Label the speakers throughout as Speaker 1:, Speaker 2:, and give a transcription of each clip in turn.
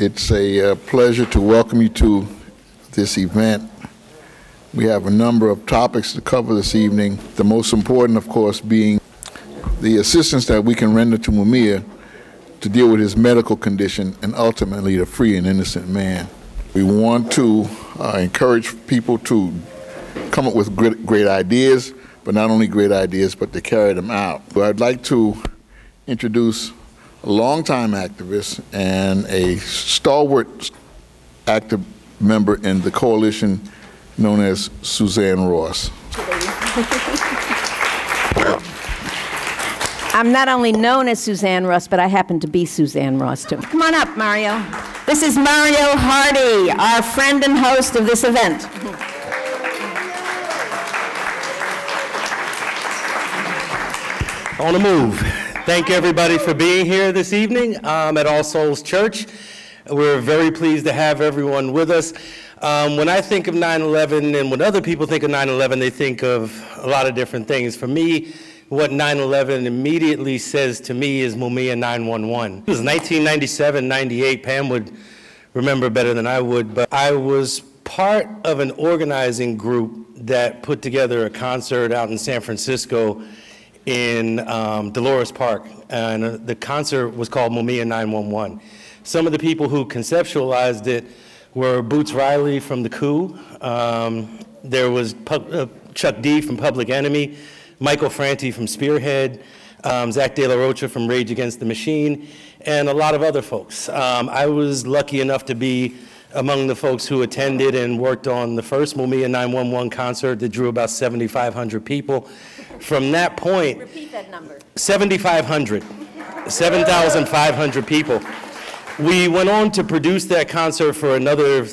Speaker 1: It's a pleasure to welcome you to this event. We have a number of topics to cover this evening, the most important, of course, being the assistance that we can render to Mumia to deal with his medical condition and ultimately to free an innocent man. We want to encourage people to come up with great ideas, but not only great ideas, but to carry them out. So I'd like to introduce a longtime activist and a stalwart active member in the coalition known as Suzanne Ross.
Speaker 2: I'm not only known as Suzanne Ross, but I happen to be Suzanne Ross, too. Come on up, Mario. This is Mario Hardy, our friend and host of this event.
Speaker 3: On the move. Thank everybody for being here this evening at All Souls Church. We're very pleased to have everyone with us. When I think of 9/11 and when other people think of 9/11, they think of a lot of different things. For me, what 9/11 immediately says to me is Mumia 911. It was 1997, 98. Pam would remember better than I would, but I was part of an organizing group that put together a concert out in San Francisco in Dolores Park, and the concert was called Mumia 911. Some of the people who conceptualized it were Boots Riley from The Coup, there was Chuck D from Public Enemy, Michael Franti from Spearhead, Zach De La Rocha from Rage Against the Machine, and a lot of other folks. I was lucky enough to be among the folks who attended and worked on the first Mumia 911 concert that drew about 7,500 people. From that point, repeat that number. 7,500, 7,500 people. We went on to produce that concert for another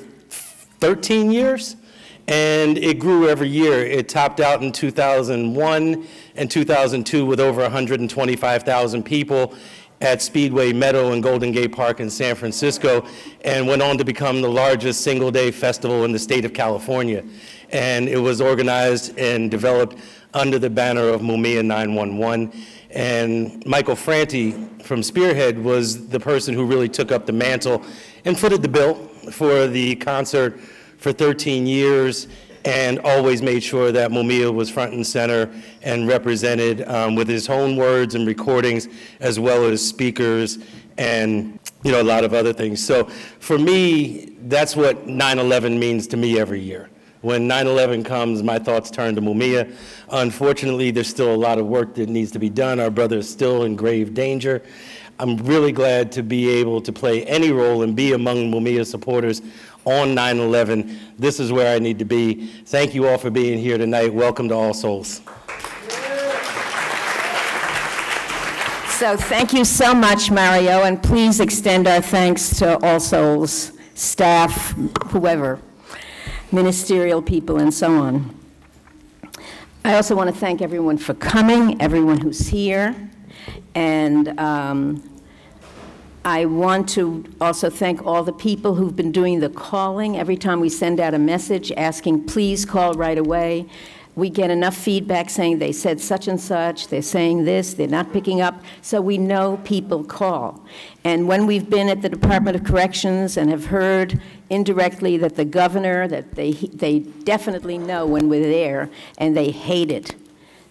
Speaker 3: 13 years, and it grew every year. It topped out in 2001 and 2002 with over 125,000 people at Speedway Meadow and Golden Gate Park in San Francisco, and went on to become the largest single-day festival in the state of California. And it was organized and developed under the banner of Mumia 911. And Michael Franti from Spearhead was the person who really took up the mantle and footed the bill for the concert for 13 years and always made sure that Mumia was front and center and represented with his own words and recordings, as well as speakers and a lot of other things. So for me, that's what 9/11 means to me every year. When 9/11 comes, my thoughts turn to Mumia. Unfortunately, there's still a lot of work that needs to be done. Our brother is still in grave danger. I'm really glad to be able to play any role and be among Mumia supporters on 9/11. This is where I need to be. Thank you all for being here tonight. Welcome to All Souls.
Speaker 2: So thank you so much, Mario, and please extend our thanks to All Souls staff, whoever, ministerial people, and so on. I also want to thank everyone for coming, everyone who's here, and I want to also thank all the people who've been doing the calling. Every time we send out a message asking, please call right away, we get enough feedback saying they said such and such, they're saying this, they're not picking up, so we know people call. And when we've been at the Department of Corrections and have heard indirectly that the governor, that they definitely know when we're there, and they hate it.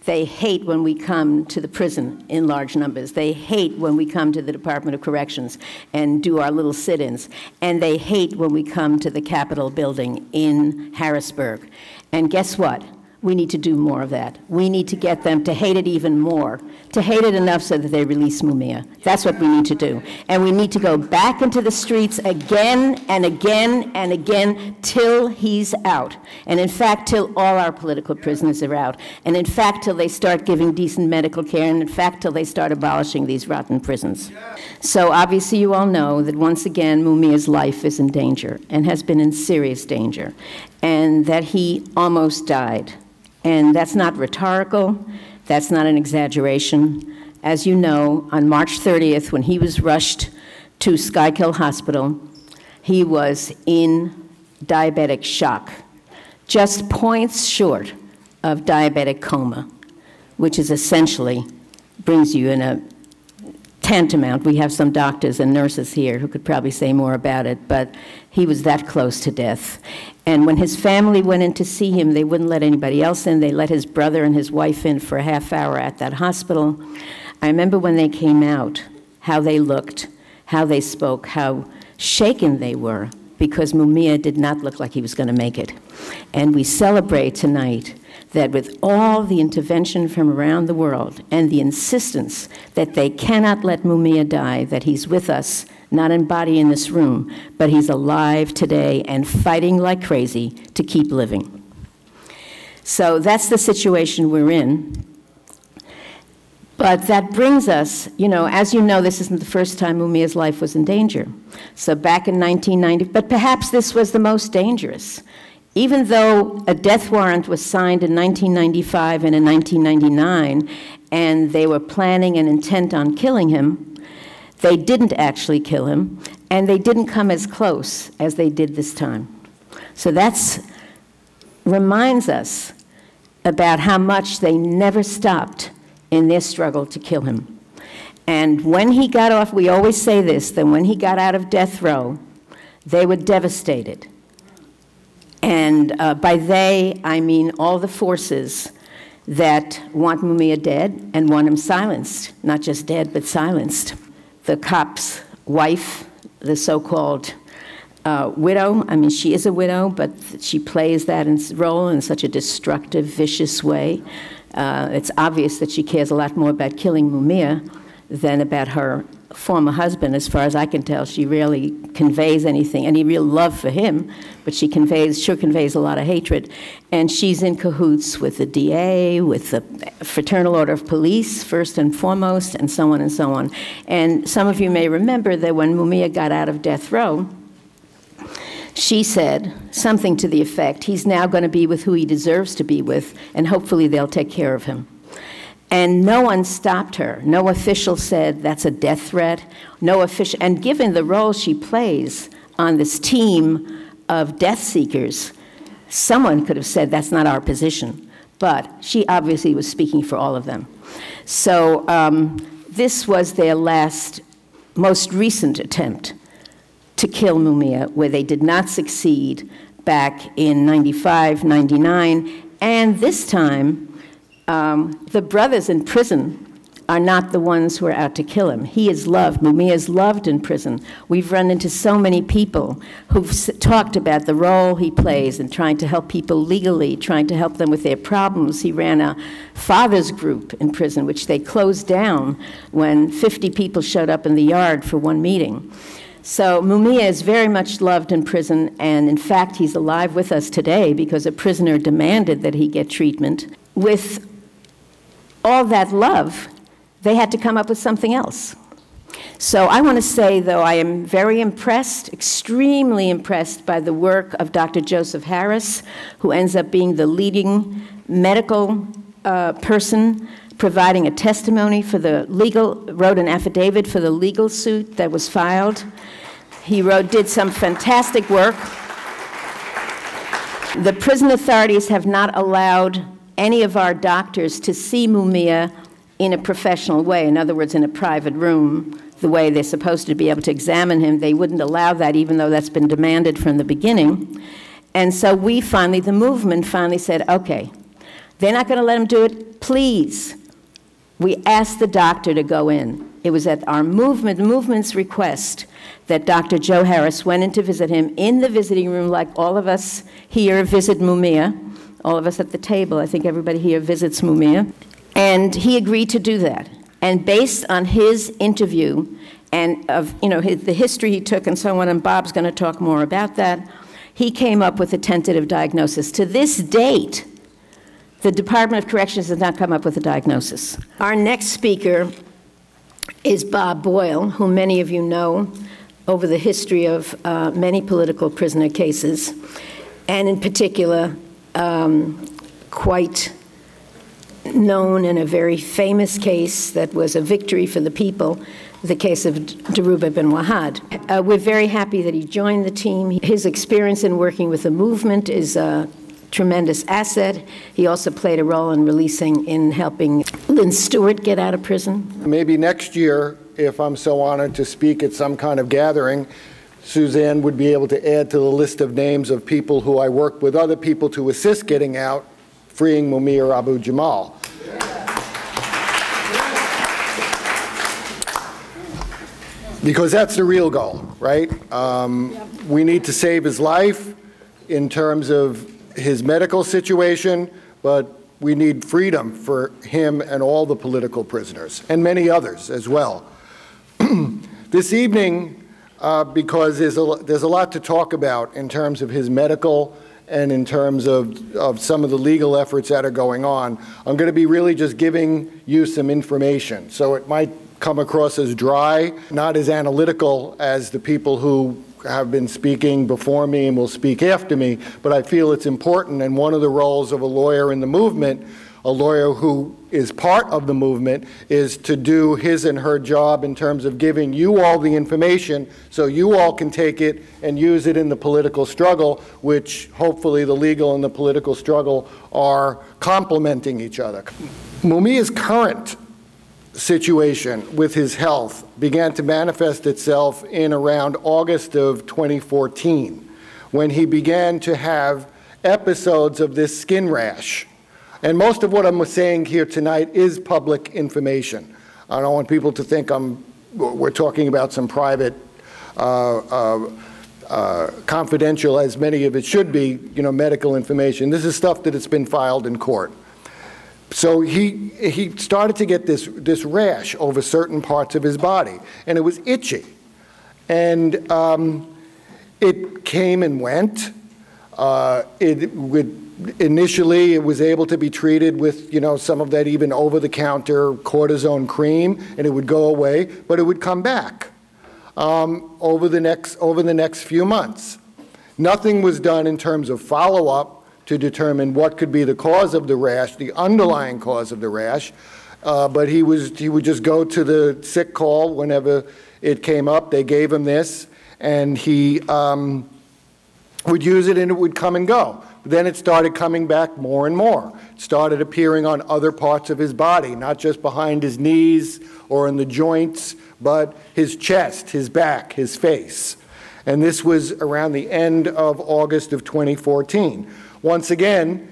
Speaker 2: They hate when we come to the prison in large numbers. They hate when we come to the Department of Corrections and do our little sit-ins. And they hate when we come to the Capitol building in Harrisburg. And guess what? We need to do more of that. We need to get them to hate it even more, to hate it enough so that they release Mumia. That's what we need to do. And we need to go back into the streets again and again and again till he's out. And in fact, till all our political prisoners are out. And in fact, till they start giving decent medical care. And in fact, till they start abolishing these rotten prisons. So obviously you all know that once again, Mumia's life is in danger and has been in serious danger. And that he almost died. And that's not rhetorical, that's not an exaggeration. As you know, on March 30th, when he was rushed to Schuylkill Hospital, he was in diabetic shock, just points short of diabetic coma, which is essentially brings you in a tantamount. We have some doctors and nurses here who could probably say more about it, but he was that close to death. And when his family went in to see him, they wouldn't let anybody else in. They let his brother and his wife in for a half hour at that hospital. I remember when they came out, how they looked, how they spoke, how shaken they were, because Mumia did not look like he was going to make it. And we celebrate tonight that with all the intervention from around the world and the insistence that they cannot let Mumia die, that he's with us, not in body in this room, but he's alive today and fighting like crazy to keep living. So that's the situation we're in. But that brings us, you know, as you know, this isn't the first time Mumia's life was in danger. So back in 1990, but perhaps this was the most dangerous. Even though a death warrant was signed in 1995 and in 1999, and they were planning and intent on killing him, they didn't actually kill him, and they didn't come as close as they did this time. So that reminds us about how much they never stopped in their struggle to kill him. And when he got off, we always say this, that when he got out of death row, they were devastated. And by they, I mean all the forces that want Mumia dead and want him silenced, not just dead, but silenced. The cop's wife, the so-called widow, I mean, she is a widow, but she plays that role in such a destructive, vicious way. It's obvious that she cares a lot more about killing Mumia than about her former husband. As far as I can tell, she rarely conveys anything, any real love for him, but she sure conveys a lot of hatred. And she's in cahoots with the DA, with the Fraternal Order of Police, first and foremost, and so on and so on. And some of you may remember that when Mumia got out of death row, she said something to the effect, he's now going to be with who he deserves to be with, and hopefully they'll take care of him. And no one stopped her. No official said that's a death threat. No official, and given the role she plays on this team of death seekers, someone could have said that's not our position. But she obviously was speaking for all of them. So this was their most recent attempt to kill Mumia, where they did not succeed back in 95, 99, and this time, the brothers in prison are not the ones who are out to kill him. He is loved. Mumia is loved in prison. We've run into so many people who've talked about the role he plays in trying to help people legally, trying to help them with their problems. He ran a fathers group in prison, which they closed down when 50 people showed up in the yard for one meeting. So Mumia is very much loved in prison, and in fact, he's alive with us today because a prisoner demanded that he get treatment. With all that love, they had to come up with something else. So I want to say, though, I am very impressed, extremely impressed by the work of Dr. Joseph Harris, who ends up being the leading medical person providing a testimony for the wrote an affidavit for the legal suit that was filed. He did some fantastic work. The prison authorities have not allowed any of our doctors to see Mumia in a professional way, in other words, in a private room, the way they're supposed to be able to examine him. They wouldn't allow that, even though that's been demanded from the beginning. And so the movement finally said, okay, they're not going to let him do it, please. We asked the doctor to go in. It was at our movement's request that Dr. Joe Harris went in to visit him in the visiting room, like all of us here visit Mumia. All of us at the table, I think everybody here visits Mumia. And he agreed to do that. And based on his interview and of the history he took and so on, and Bob's going to talk more about that, he came up with a tentative diagnosis. To this date, the Department of Corrections has not come up with a diagnosis. Our next speaker is Bob Boyle, who many of you know over the history of many political prisoner cases, and in particular, quite known in a very famous case that was a victory for the people, the case of Dhoruba bin Wahad. We're very happy that he joined the team. His experience in working with the movement is a tremendous asset. He also played a role in helping Lynn Stewart get out of prison.
Speaker 4: Maybe next year if I'm so honored to speak at some kind of gathering, Suzanne would be able to add to the list of names of people who I worked with other people to assist getting out, freeing Mumia or Abu-Jamal. Because that's the real goal, right? We need to save his life in terms of his medical situation, but we need freedom for him and all the political prisoners, and many others as well. This evening, because there's a lot to talk about in terms of his medical and in terms of some of the legal efforts that are going on, I'm going to be really just giving you some information. So it might come across as dry, not as analytical as the people who have been speaking before me and will speak after me, but I feel it's important, and one of the roles of a lawyer in the movement, a lawyer who is part of the movement, is to do his and her job in terms of giving you all the information so you all can take it and use it in the political struggle, which hopefully the legal and the political struggle are complementing each other. Mumia's current situation with his health began to manifest itself in around August of 2014, when he began to have episodes of this skin rash. And most of what I'm saying here tonight is public information. I don't want people to think we're talking about some private, confidential, as many of it should be, medical information. This is stuff that has been filed in court. So he started to get this rash over certain parts of his body, and it was itchy. And it came and went. Initially, it was able to be treated with, some of that even over-the-counter cortisone cream, and it would go away, but it would come back over the next few months. Nothing was done in terms of follow-up to determine what could be the cause of the rash, the underlying cause of the rash, but he would just go to the sick call whenever it came up. They gave him this, and he would use it, and it would come and go. Then it started coming back more and more. It started appearing on other parts of his body, not just behind his knees or in the joints, but his chest, his back, his face. And this was around the end of August of 2014. Once again,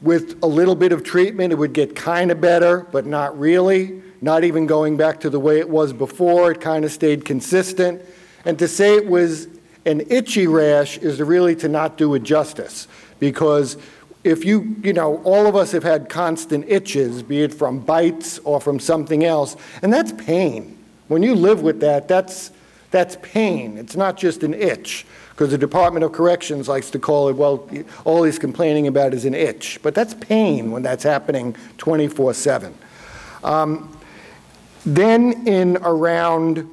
Speaker 4: with a little bit of treatment, it would get kind of better, but not really, not even going back to the way it was before. It kind of stayed consistent. And to say it was an itchy rash is really to not do it justice, because if all of us have had constant itches, be it from bites or from something else, and that's pain. When you live with that, that's pain. It's not just an itch. Because the Department of Corrections likes to call it, well, all he's complaining about is an itch. But that's pain when that's happening 24/7. Then in around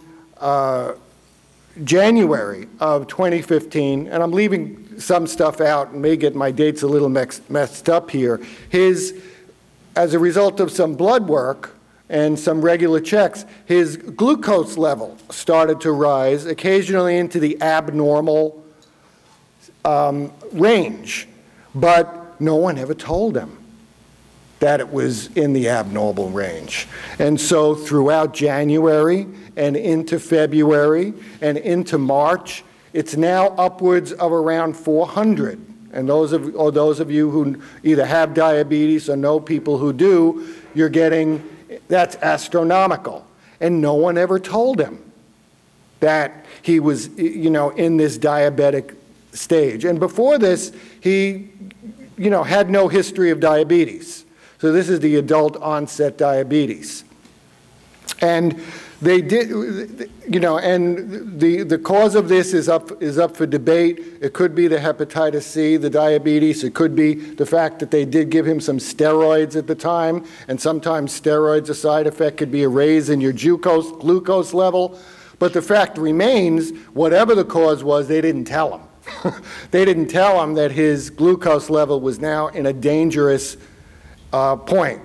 Speaker 4: January of 2015, and I'm leaving some stuff out and may get my dates a little messed up here, as a result of some blood work and some regular checks, his glucose level started to rise, occasionally into the abnormal range, but no one ever told him that it was in the abnormal range. And so throughout January and into February and into March, it's now upwards of around 400. And those of you who either have diabetes or know people who do, you're getting, that's astronomical. And no one ever told him that he was, in this diabetic stage. And before this, he, had no history of diabetes. So this is the adult onset diabetes. And they did, and the cause of this is up for debate. It could be the hepatitis C, the diabetes. It could be the fact that they did give him some steroids at the time, and sometimes steroids, a side effect could be a raise in your glucose level. But the fact remains, whatever the cause was, they didn't tell him. They didn't tell him that his glucose level was now in a dangerous point.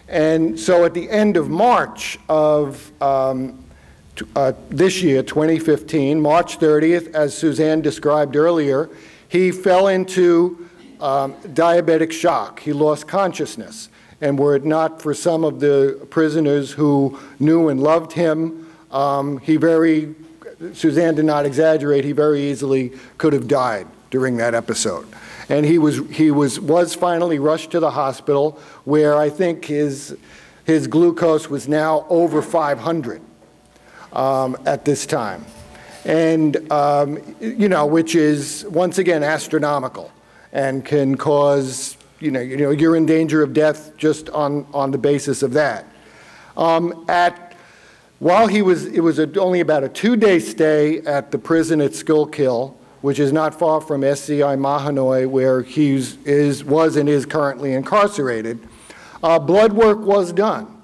Speaker 4: And so at the end of March of this year, 2015, March 30th, as Suzanne described earlier, he fell into diabetic shock. He lost consciousness. And were it not for some of the prisoners who knew and loved him, Suzanne did not exaggerate, he very easily could have died during that episode. And he was finally rushed to the hospital, where I think his glucose was now over 500 at this time. And, which is, once again, astronomical and can cause, you're in danger of death just on the basis of that. While it was only about a 2-day stay at the prison at Schuylkill, which is not far from SCI Mahanoy, where he was and is currently incarcerated, blood work was done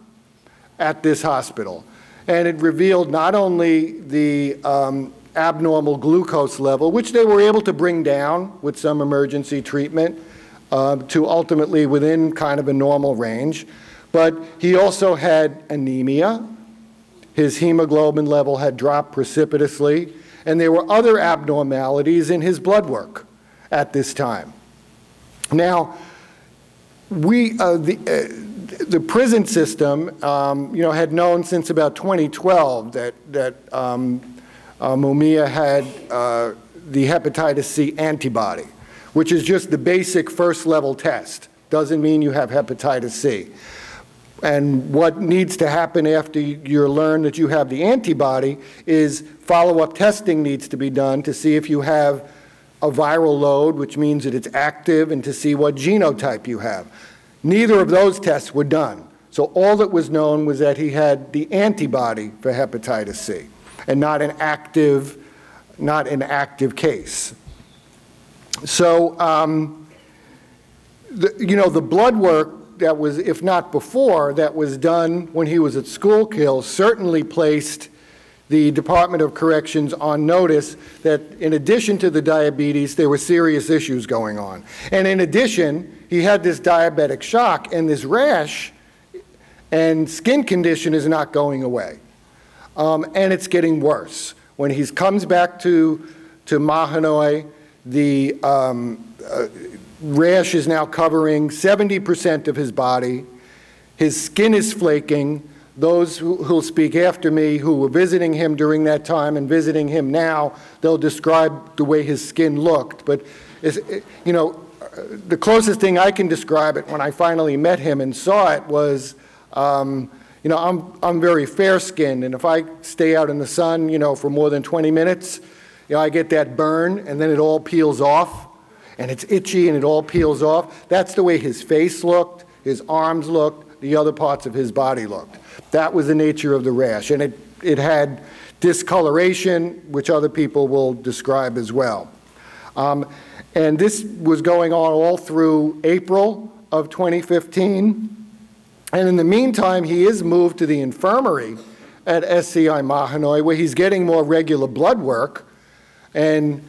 Speaker 4: at this hospital. And it revealed not only the abnormal glucose level, which they were able to bring down with some emergency treatment to ultimately within kind of a normal range, but he also had anemia. His hemoglobin level had dropped precipitously, and there were other abnormalities in his blood work at this time. Now, the prison system, had known since about 2012 that Mumia had the hepatitis C antibody, which is just the basic first-level test. Doesn't mean you have hepatitis C. And what needs to happen after you learn that you have the antibody is follow-up testing needs to be done to see if you have a viral load, which means that it's active, and to see what genotype you have. Neither of those tests were done. So all that was known was that he had the antibody for hepatitis C and not an active case. So, the blood work that was, if not before, that was done when he was at Schuylkill certainly placed the Department of Corrections on notice that in addition to the diabetes, there were serious issues going on. And in addition, he had this diabetic shock, and this rash and skin condition is not going away. And it's getting worse. When he comes back to Mahanoy, the rash is now covering 70% of his body. His skin is flaking. Those who'll speak after me, who were visiting him during that time and visiting him now, they'll describe the way his skin looked. But, the closest thing I can describe it when I finally met him and saw it was, I'm very fair-skinned, and if I stay out in the sun, for more than 20 minutes, I get that burn, and then it all peels off. And it's itchy and it all peels off. That's the way his face looked, his arms looked, the other parts of his body looked. That was the nature of the rash. And it had discoloration, which other people will describe as well. And this was going on all through April of 2015. And in the meantime, he is moved to the infirmary at SCI Mahanoy, where he's getting more regular blood work. And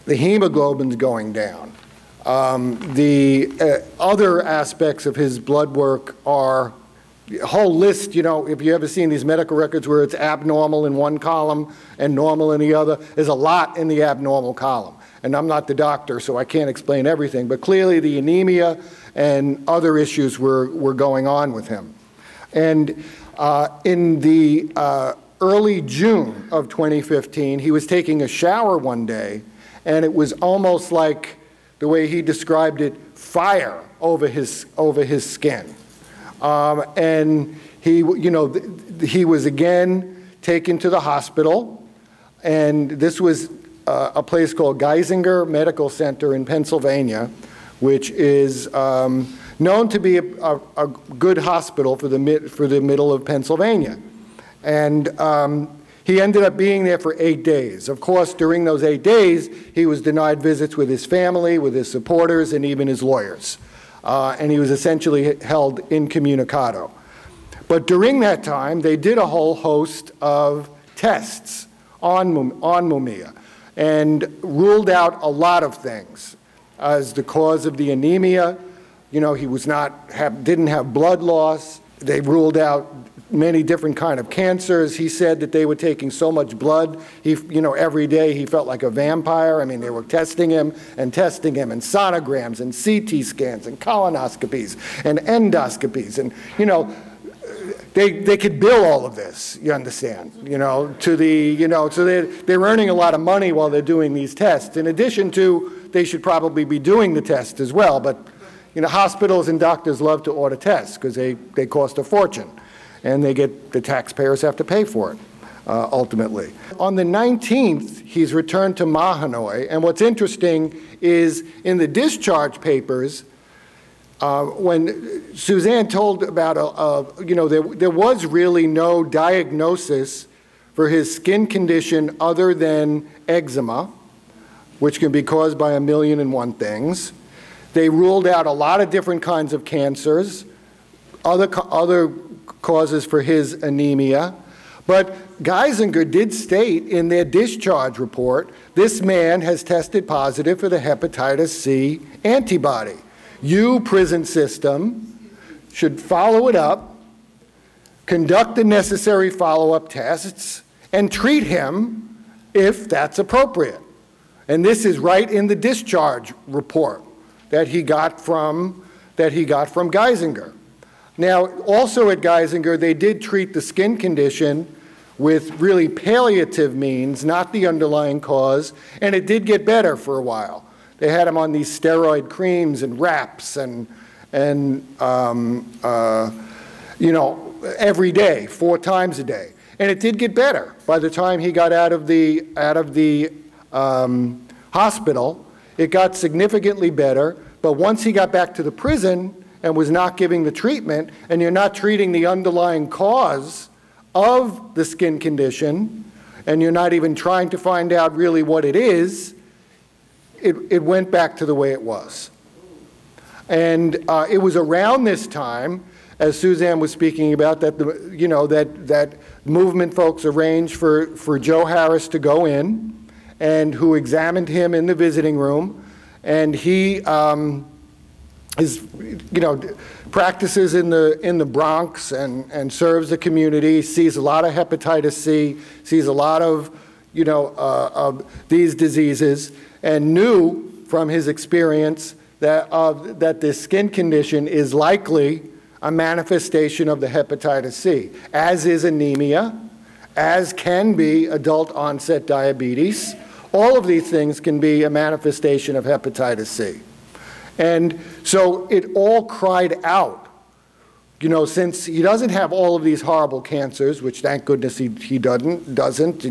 Speaker 4: the hemoglobin's going down. The other aspects of his blood work are a whole list, if you ever seen these medical records where it's abnormal in one column and normal in the other, there's a lot in the abnormal column. And I'm not the doctor, so I can't explain everything, but clearly the anemia and other issues were going on with him. And in the early June of 2015, he was taking a shower one day, and it was almost like, the way he described it, fire over his skin. And he was again taken to the hospital, and this was a place called Geisinger Medical Center in Pennsylvania, which is known to be a good hospital for the middle of Pennsylvania. And he ended up being there for 8 days. Of course, during those 8 days, he was denied visits with his family, with his supporters, and even his lawyers. And he was essentially held incommunicado. But during that time, they did a whole host of tests on Mumia and ruled out a lot of things as the cause of the anemia. He didn't have blood loss. They ruled out many different kind of cancers. He said that they were taking so much blood, every day he felt like a vampire. I mean, they were testing him, and sonograms, and CT scans, and colonoscopies, and endoscopies, and, they could bill all of this, you understand, to the, so they're earning a lot of money while they're doing these tests. In addition to, they should probably be doing the test as well, but, hospitals and doctors love to order tests because they cost a fortune, and the taxpayers have to pay for it, ultimately. On the 19th, he's returned to Mahanoy, and what's interesting is in the discharge papers, when Suzanne told about, there was really no diagnosis for his skin condition other than eczema, which can be caused by 1,000,001 things. They ruled out a lot of different kinds of cancers, other causes for his anemia. But Geisinger did state in their discharge report, this man has tested positive for the hepatitis C antibody. You, prison system, should follow it up, conduct the necessary follow-up tests, and treat him if that's appropriate. And this is right in the discharge report that he got from Geisinger. Now, also at Geisinger, they did treat the skin condition with really palliative means, not the underlying cause, and it did get better for a while. They had him on these steroid creams and wraps and every day, 4 times a day. And it did get better. By the time he got out of the hospital, it got significantly better. But once he got back to the prison and was not giving the treatment, and you're not treating the underlying cause of the skin condition, and you're not even trying to find out really what it is, it went back to the way it was. And it was around this time, as Suzanne was speaking about, that that movement folks arranged for Joe Harris to go in, and who examined him in the visiting room, and he practices in the Bronx and serves the community, sees a lot of hepatitis C, sees a lot of these diseases, and knew from his experience that this skin condition is likely a manifestation of the hepatitis C, as is anemia, as can be adult onset diabetes. All of these things can be a manifestation of hepatitis C. And so it all cried out, since he doesn't have all of these horrible cancers, which thank goodness he doesn't,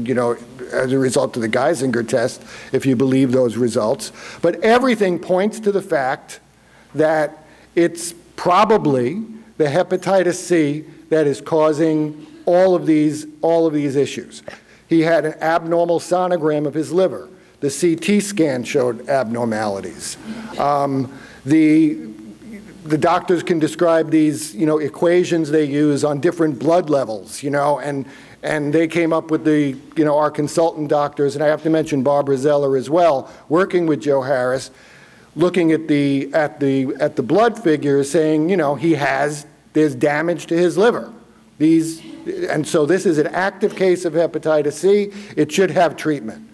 Speaker 4: as a result of the Geisinger test, if you believe those results. But everything points to the fact that it's probably the hepatitis C that is causing all of these issues. He had an abnormal sonogram of his liver. The CT scan showed abnormalities. The doctors can describe these, equations they use on different blood levels, and they came up with our consultant doctors, and I have to mention Barbara Zeller as well, working with Joe Harris, looking at the blood figures, saying, there's damage to his liver. And so this is an active case of hepatitis C. It should have treatment.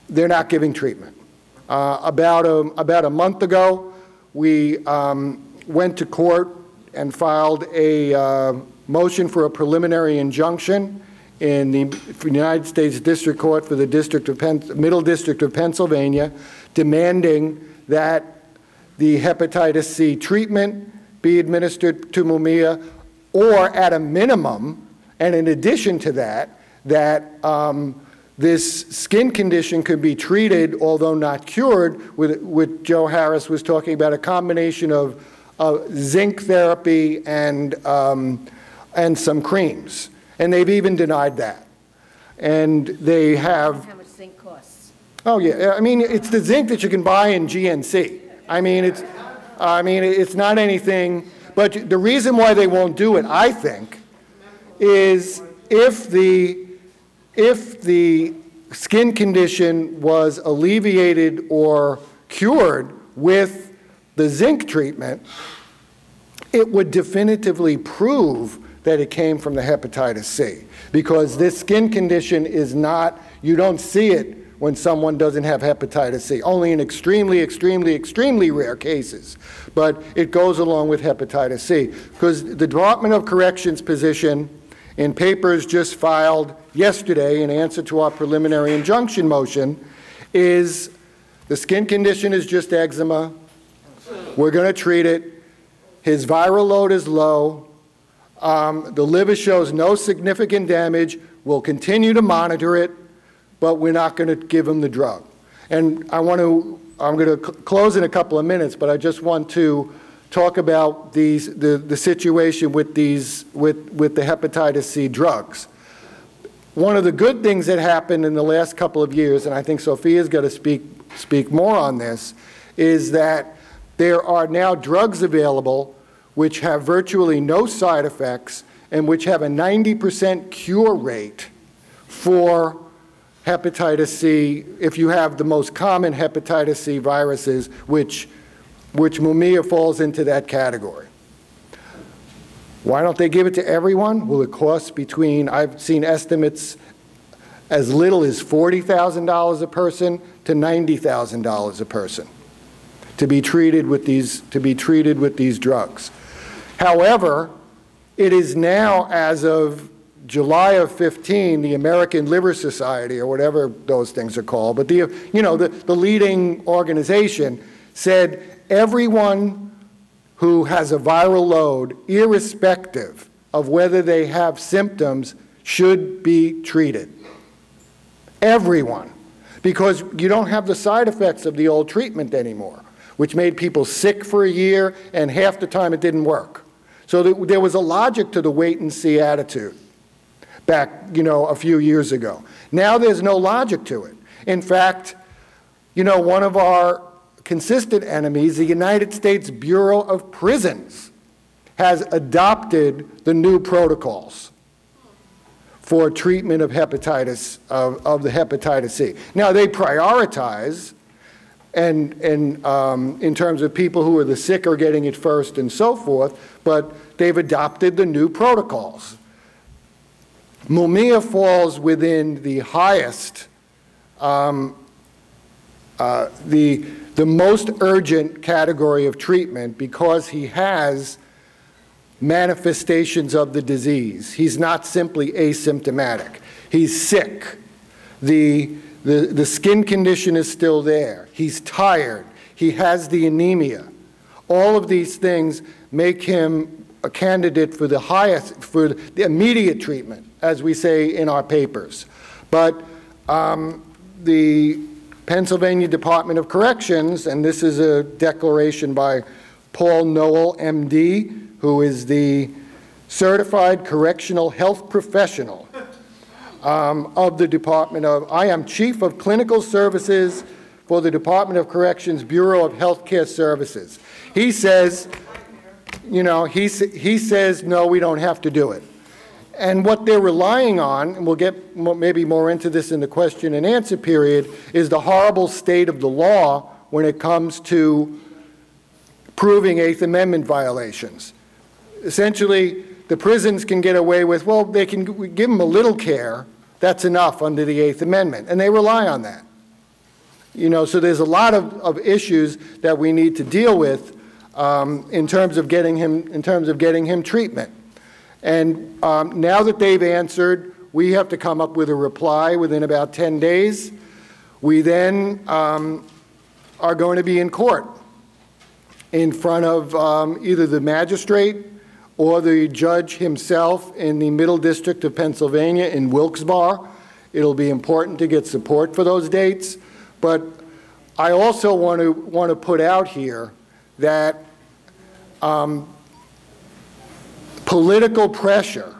Speaker 4: They're not giving treatment. About a month ago, we went to court and filed a motion for a preliminary injunction in the United States District Court for the Middle District of Pennsylvania, demanding that the hepatitis C treatment be administered to Mumia, or at a minimum, and in addition to that, this skin condition could be treated, although not cured, with Joe Harris was talking about a combination of zinc therapy and some creams. And they've even denied that. And they have...
Speaker 2: How much zinc costs?
Speaker 4: Oh, yeah. I mean, it's the zinc that you can buy in GNC. I mean, it's not anything... But the reason why they won't do it, I think, is if the skin condition was alleviated or cured with the zinc treatment, it would definitively prove that it came from the hepatitis C. Because this skin condition is not, you don't see it when someone doesn't have hepatitis C, only in extremely, extremely, extremely rare cases. But it goes along with hepatitis C, because the Department of Corrections position in papers just filed yesterday in answer to our preliminary injunction motion is the skin condition is just eczema. We're going to treat it. His viral load is low. The liver shows no significant damage. We'll continue to monitor it, but we're not going to give him the drug. And I'm going to close in a couple of minutes, but I just want to talk about the situation with the hepatitis C drugs. One of the good things that happened in the last couple of years, and I think Sophiyah's got to speak more on this, is that there are now drugs available which have virtually no side effects and which have a 90% cure rate for hepatitis C, if you have the most common hepatitis C viruses, which Mumia falls into that category. Why don't they give it to everyone? Well, it costs between, I've seen estimates as little as $40,000 a person to $90,000 a person to be treated with these drugs. However, it is now, as of July of 15, the American Liver Society, or whatever those things are called, but the leading organization said everyone who has a viral load, irrespective of whether they have symptoms, should be treated. Everyone. Because you don't have the side effects of the old treatment anymore, which made people sick for a year, and half the time it didn't work. So there was a logic to the wait-and-see attitude back, a few years ago. Now there's no logic to it. In fact, one of our consistent enemies, the United States Bureau of Prisons, has adopted the new protocols for treatment of hepatitis, of the hepatitis C. Now they prioritize, and in terms of people who are the sick are getting it first and so forth, but they've adopted the new protocols. Mumia falls within the highest, the most urgent category of treatment because he has manifestations of the disease. He's not simply asymptomatic. He's sick. The skin condition is still there. He's tired. He has the anemia. All of these things make him a candidate for the immediate treatment, as we say in our papers. But the Pennsylvania Department of Corrections, and this is a declaration by Paul Noel, MD, who is the certified correctional health professional of the Department of, I am Chief of Clinical Services for the Department of Corrections Bureau of Healthcare Services. He says, he says, no, we don't have to do it. And what they're relying on, and we'll get maybe more into this in the question and answer period, is the horrible state of the law when it comes to proving Eighth Amendment violations. Essentially, the prisons can get away with, well, they can give them a little care, that's enough under the Eighth Amendment, and they rely on that. So there's a lot of issues that we need to deal with in terms of getting him treatment. And now that they've answered, we have to come up with a reply within about 10 days. We then are going to be in court in front of either the magistrate or the judge himself in the Middle District of Pennsylvania in Wilkes-Barre. It'll be important to get support for those dates. But I also want to put out here that political pressure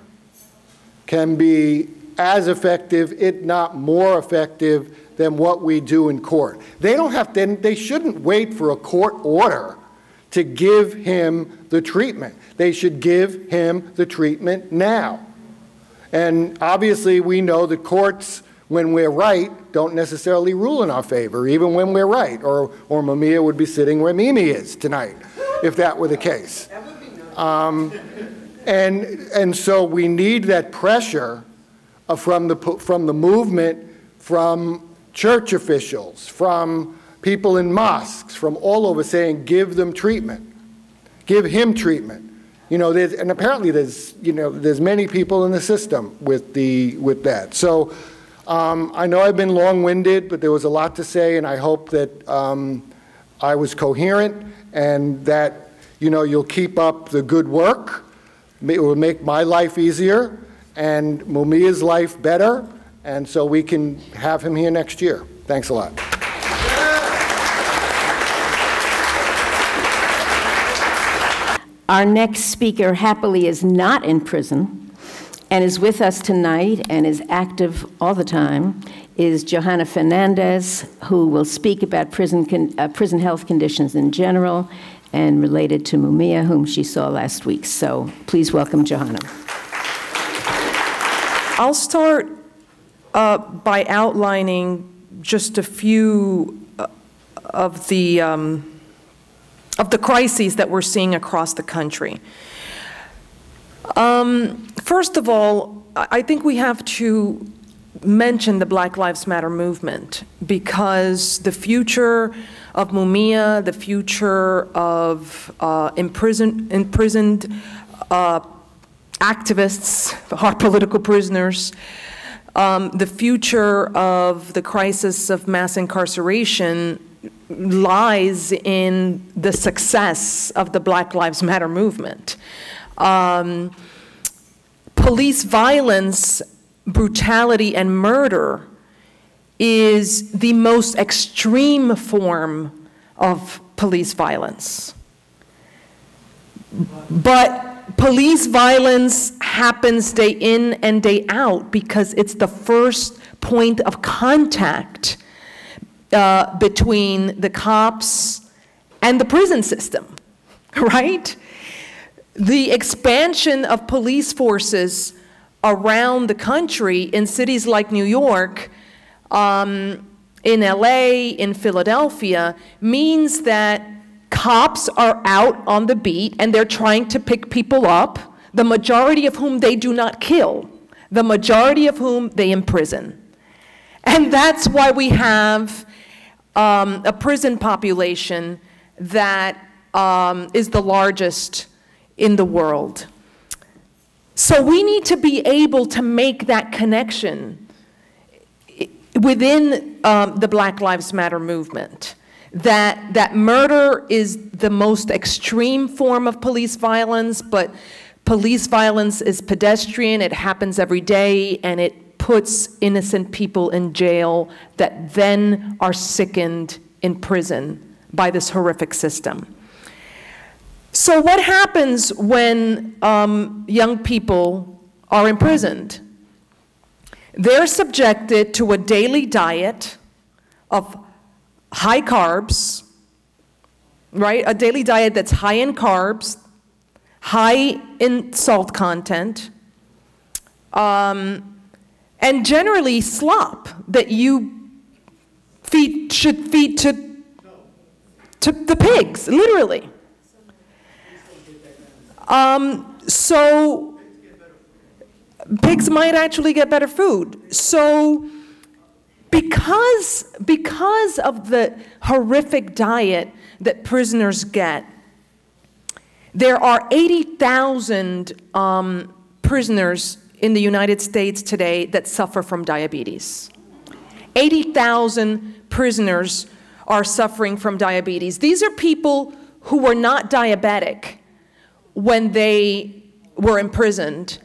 Speaker 4: can be as effective, if not more effective, than what we do in court. They shouldn't wait for a court order to give him the treatment. They should give him the treatment now. And obviously we know the courts, when we're right, don't necessarily rule in our favor, even when we're right, or Mumia would be sitting where Mimi is tonight, if that were the case. That would be nice. And so we need that pressure from the movement, from church officials, from people in mosques, from all over saying, give them treatment, give him treatment. You know, and apparently there's many people in the system with that. So I know I've been long-winded, but there was a lot to say, and I hope that I was coherent and that, you know, you'll keep up the good work. It will make my life easier and Mumia's life better, and so we can have him here next year. Thanks a lot.
Speaker 2: Our next speaker happily is not in prison and is with us tonight and is active all the time, is Johanna Fernandez, who will speak about prison health conditions in general and related to Mumia, whom she saw last week. So please welcome Johanna.
Speaker 5: I'll start by outlining just a few of the crises that we're seeing across the country. First of all, I think we have to mention the Black Lives Matter movement, because the future of Mumia, the future of imprisoned activists, our political prisoners, the future of the crisis of mass incarceration lies in the success of the Black Lives Matter movement. Police violence, brutality, and murder is the most extreme form of police violence. But police violence happens day in and day out because it's the first point of contact between the cops and the prison system, right? The expansion of police forces around the country in cities like New York, in LA, in Philadelphia, means that cops are out on the beat and they're trying to pick people up, the majority of whom they do not kill, the majority of whom they imprison. And that's why we have a prison population that is the largest in the world. So we need to be able to make that connection within the Black Lives Matter movement, that murder is the most extreme form of police violence, but police violence is pedestrian, it happens every day, and it puts innocent people in jail that then are sickened in prison by this horrific system. So what happens when young people are imprisoned? They're subjected to a daily diet of high carbs, right? A daily diet that's high in carbs, high in salt content, and generally slop that you should feed to the pigs, literally. So pigs might actually get better food. So because of the horrific diet that prisoners get, there are 80,000 prisoners in the United States today that suffer from diabetes. 80,000 prisoners are suffering from diabetes. These are people who were not diabetic when they were imprisoned,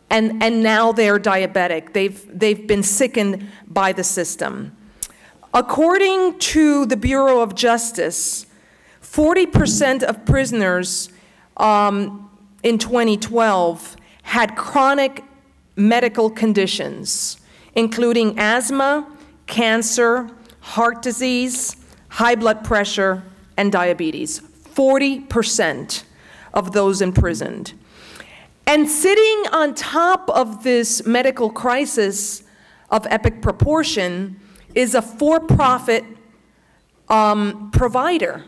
Speaker 5: and now they're diabetic. They've been sickened by the system. According to the Bureau of Justice, 40% of prisoners in 2012 had chronic medical conditions, including asthma, cancer, heart disease, high blood pressure, and diabetes. 40% of those imprisoned. And sitting on top of this medical crisis of epic proportion is a for-profit provider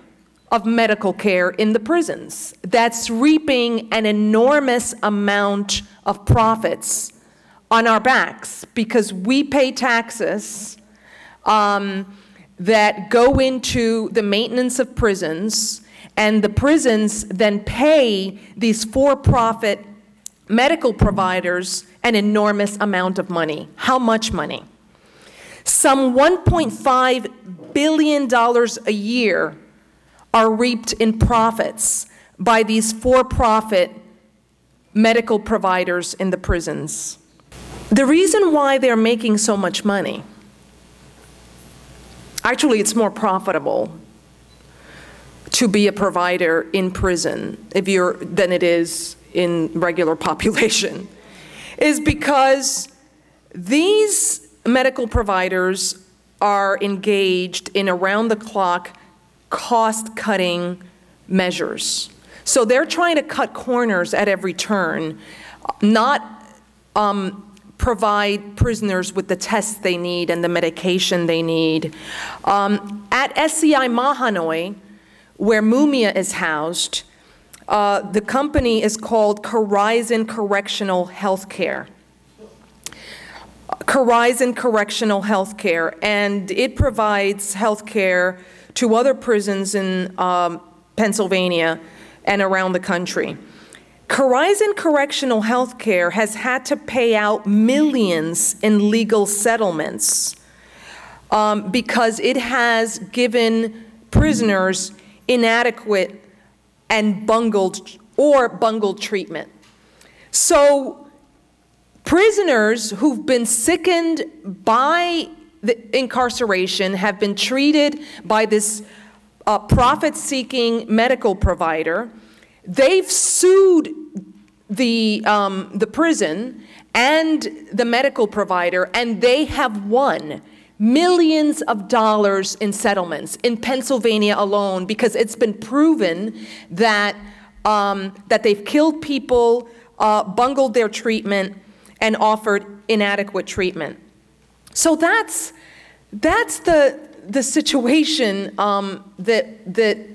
Speaker 5: of medical care in the prisons that's reaping an enormous amount of profits on our backs because we pay taxes that go into the maintenance of prisons, and the prisons then pay these for-profit medical providers an enormous amount of money. How much money? Some $1.5 billion a year are reaped in profits by these for-profit medical providers in the prisons. The reason why they're making so much money, actually it's more profitable to be a provider in prison than it is in regular population, is because these medical providers are engaged in around-the-clock cost-cutting measures. So they're trying to cut corners at every turn, not provide prisoners with the tests they need and the medication they need. At SCI Mahanoy, where Mumia is housed, the company is called Horizon Correctional Healthcare. Horizon Correctional Healthcare, and it provides healthcare to other prisons in Pennsylvania and around the country. Horizon Correctional Healthcare has had to pay out millions in legal settlements because it has given prisoners inadequate and bungled treatment. So prisoners who've been sickened by the incarceration have been treated by this profit-seeking medical provider. They've sued the prison and the medical provider, and they have won millions of dollars in settlements in Pennsylvania alone, because it's been proven that, that they've killed people, bungled their treatment, and offered inadequate treatment. So that's the situation that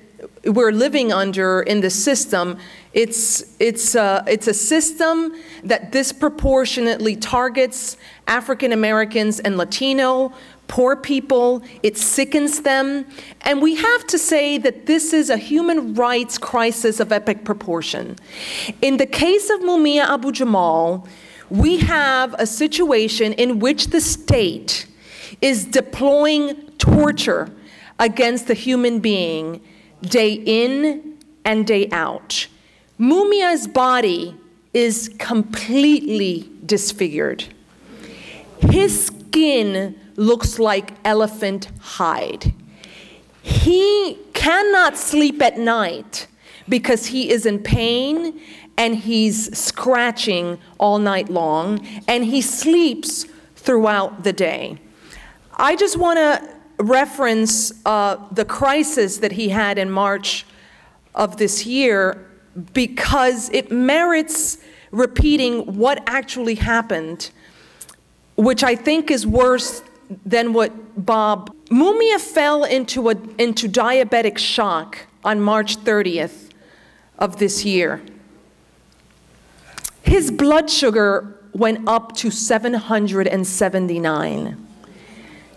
Speaker 5: we're living under in the system. It's a system that disproportionately targets African Americans and Latino, poor people. It sickens them. And we have to say that this is a human rights crisis of epic proportion. In the case of Mumia Abu-Jamal, we have a situation in which the state is deploying torture against the human being day in and day out. Mumia's body is completely disfigured. His skin looks like elephant hide. He cannot sleep at night because he is in pain and he's scratching all night long, and he sleeps throughout the day. I just want to reference the crisis that he had in March of this year, because it merits repeating what actually happened, which I think is worse than what Bob. Mumia fell into diabetic shock on March 30th of this year. His blood sugar went up to 779.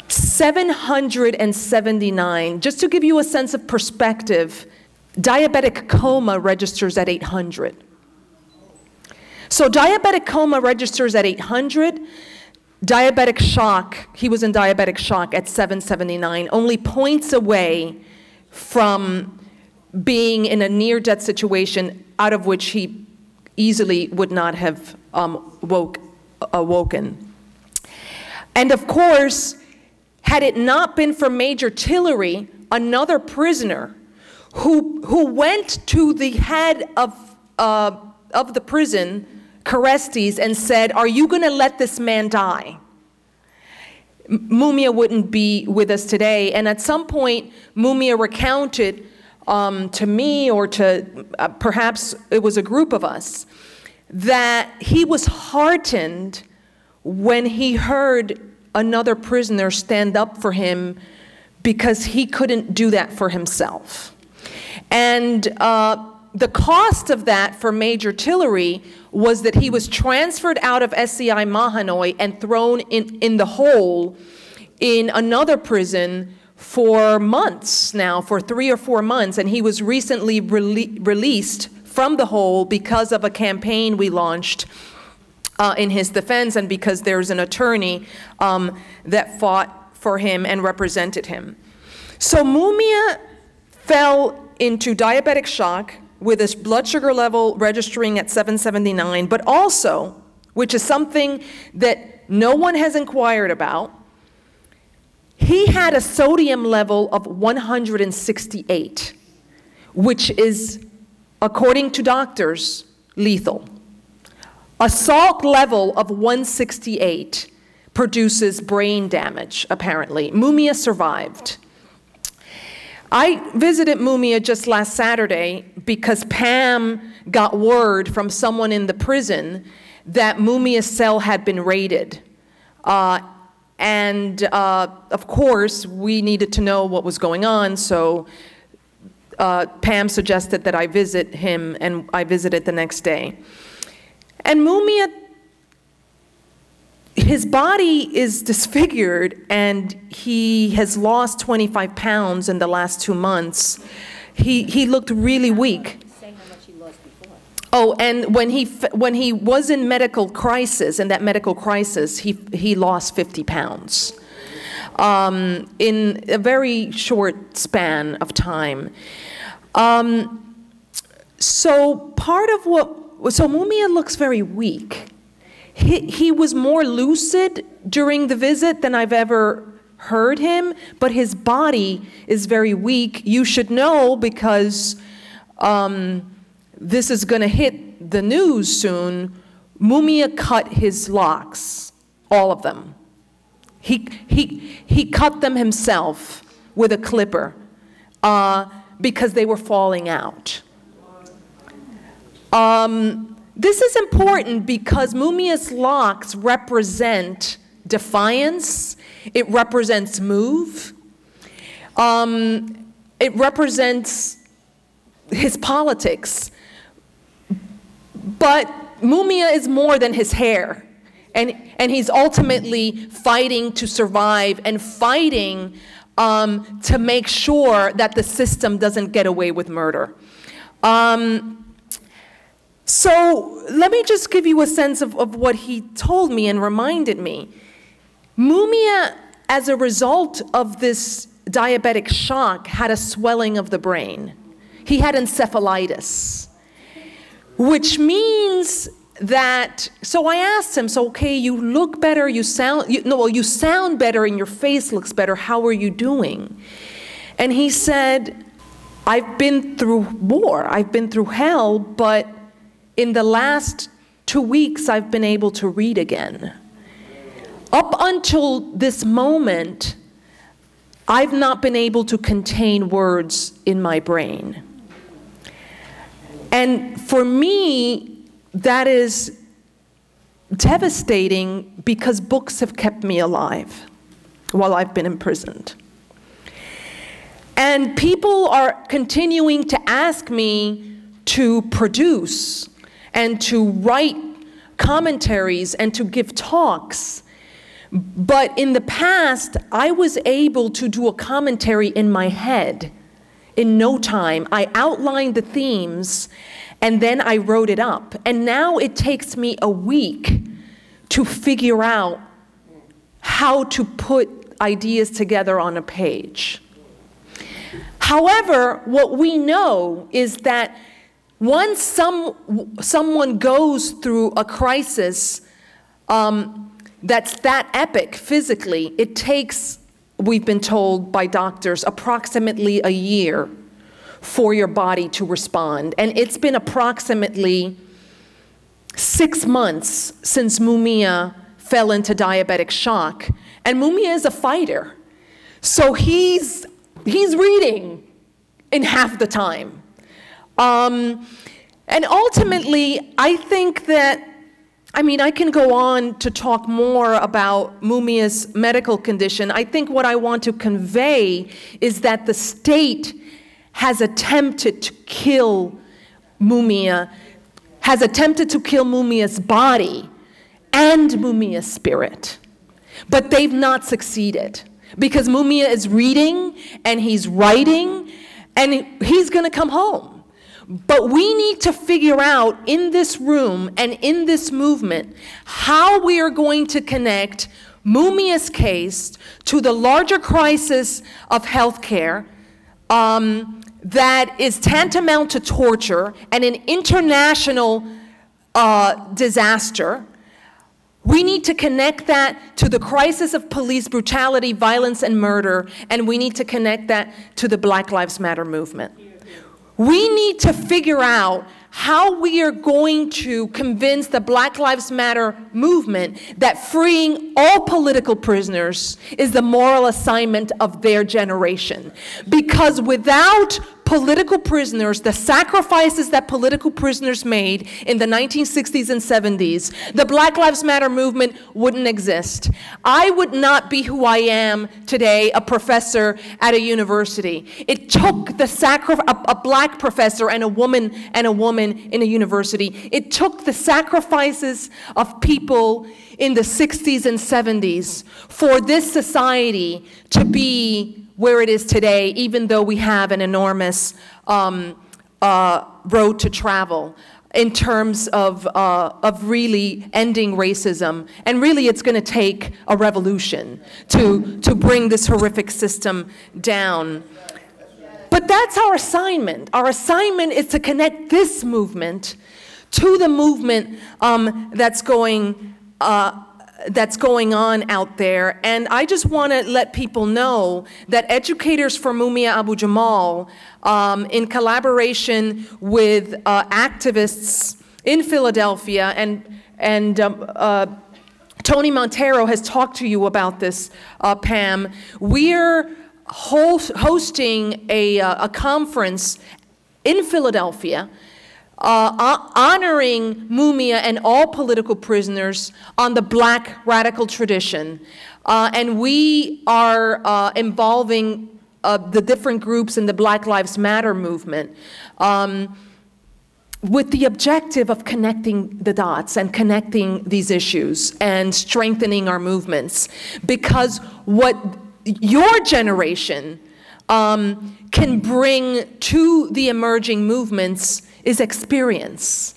Speaker 5: 779. Just to give you a sense of perspective, diabetic coma registers at 800. So diabetic coma registers at 800. Diabetic shock, he was in diabetic shock at 779, only points away from being in a near-death situation out of which he easily would not have awoken. And of course, had it not been for Major Tillery, another prisoner, who went to the head of the prison, Carestes, and said, "Are you going to let this man die?" Mumia wouldn't be with us today. And at some point, Mumia recounted to me, or to perhaps it was a group of us, that he was heartened when he heard another prisoner stand up for him, because he couldn't do that for himself. And the cost of that for Major Tillery was that he was transferred out of SCI Mahanoy and thrown in the hole in another prison for months now, for 3 or 4 months, and he was recently released from the hole because of a campaign we launched in his defense, and because there's an attorney that fought for him and represented him. So Mumia fell into diabetic shock with his blood sugar level registering at 779, but also, which is something that no one has inquired about, he had a sodium level of 168, which is, according to doctors, lethal. A salt level of 168 produces brain damage, apparently. Mumia survived. I visited Mumia just last Saturday because Pam got word from someone in the prison that Mumia's cell had been raided. Of course, we needed to know what was going on, so Pam suggested that I visit him, and I visited the next day. And Mumia, his body is disfigured, and he has lost 25 pounds in the last 2 months. He looked really weak.
Speaker 2: Say how much he lost before.
Speaker 5: Oh, and when he was in medical crisis, he lost 50 pounds in a very short span of time. So Mumia looks very weak. He was more lucid during the visit than I've ever heard him, but his body is very weak. You should know, because this is going to hit the news soon. Mumia cut his locks, all of them. He cut them himself with a clipper because they were falling out. This is important because Mumia's locks represent defiance. It represents move. It represents his politics. But Mumia is more than his hair. And he's ultimately fighting to survive and fighting to make sure that the system doesn't get away with murder. So let me just give you a sense of what he told me and reminded me. Mumia, as a result of this diabetic shock, had a swelling of the brain. He had encephalitis, which means that, so I asked him, so okay, you look better, you sound better and your face looks better, how are you doing? And he said, I've been through war, I've been through hell, but in the last 2 weeks, I've been able to read again. Up until this moment, I've not been able to contain words in my brain. And for me, that is devastating because books have kept me alive while I've been imprisoned. And people are continuing to ask me to produce and to write commentaries and to give talks. But in the past, I was able to do a commentary in my head in no time. I outlined the themes and then I wrote it up. And now it takes me a week to figure out how to put ideas together on a page. However, what we know is that once someone goes through a crisis that's that epic physically, it takes, we've been told by doctors, approximately a year for your body to respond. And it's been approximately 6 months since Mumia fell into diabetic shock. And Mumia is a fighter. So he's reading in half the time. And ultimately, I think that, I mean, I can go on to talk more about Mumia's medical condition. I think what I want to convey is that the state has attempted to kill Mumia, has attempted to kill Mumia's body and Mumia's spirit. But they've not succeeded. because Mumia is reading and he's writing and he's going to come home. But we need to figure out in this room and in this movement how we are going to connect Mumia's case to the larger crisis of healthcare that is tantamount to torture and an international disaster. We need to connect that to the crisis of police brutality, violence, and murder, and we need to connect that to the Black Lives Matter movement. We need to figure out how we are going to convince the Black Lives Matter movement that freeing all political prisoners is the moral assignment of their generation. Because without political prisoners, the sacrifices that political prisoners made in the 1960s and 70s, the Black Lives Matter movement wouldn't exist. I would not be who I am today, a professor at a university. It took the a black professor and a woman in a university. It took the sacrifices of people in the 60s and 70s for this society to be where it is today, even though we have an enormous road to travel in terms of really ending racism. And really, it's going to take a revolution to bring this horrific system down. But that's our assignment. Our assignment is to connect this movement to the movement that's going on out there. And I just want to let people know that Educators for Mumia Abu-Jamal, in collaboration with activists in Philadelphia, and Tony Montero has talked to you about this, Pam, we're hosting a conference in Philadelphia honoring Mumia and all political prisoners on the Black radical tradition. And we are involving the different groups in the Black Lives Matter movement with the objective of connecting the dots and connecting these issues and strengthening our movements. Because what your generation can bring to the emerging movements is experience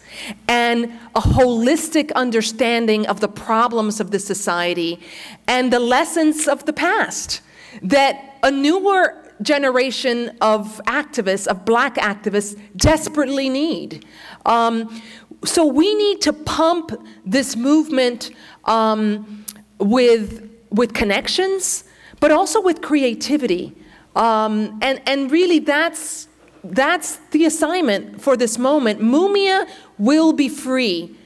Speaker 5: and a holistic understanding of the problems of the society and the lessons of the past that a newer generation of activists, of Black activists, desperately need. So we need to pump this movement with connections, but also with creativity. And really that's the assignment for this moment. Mumia will be free.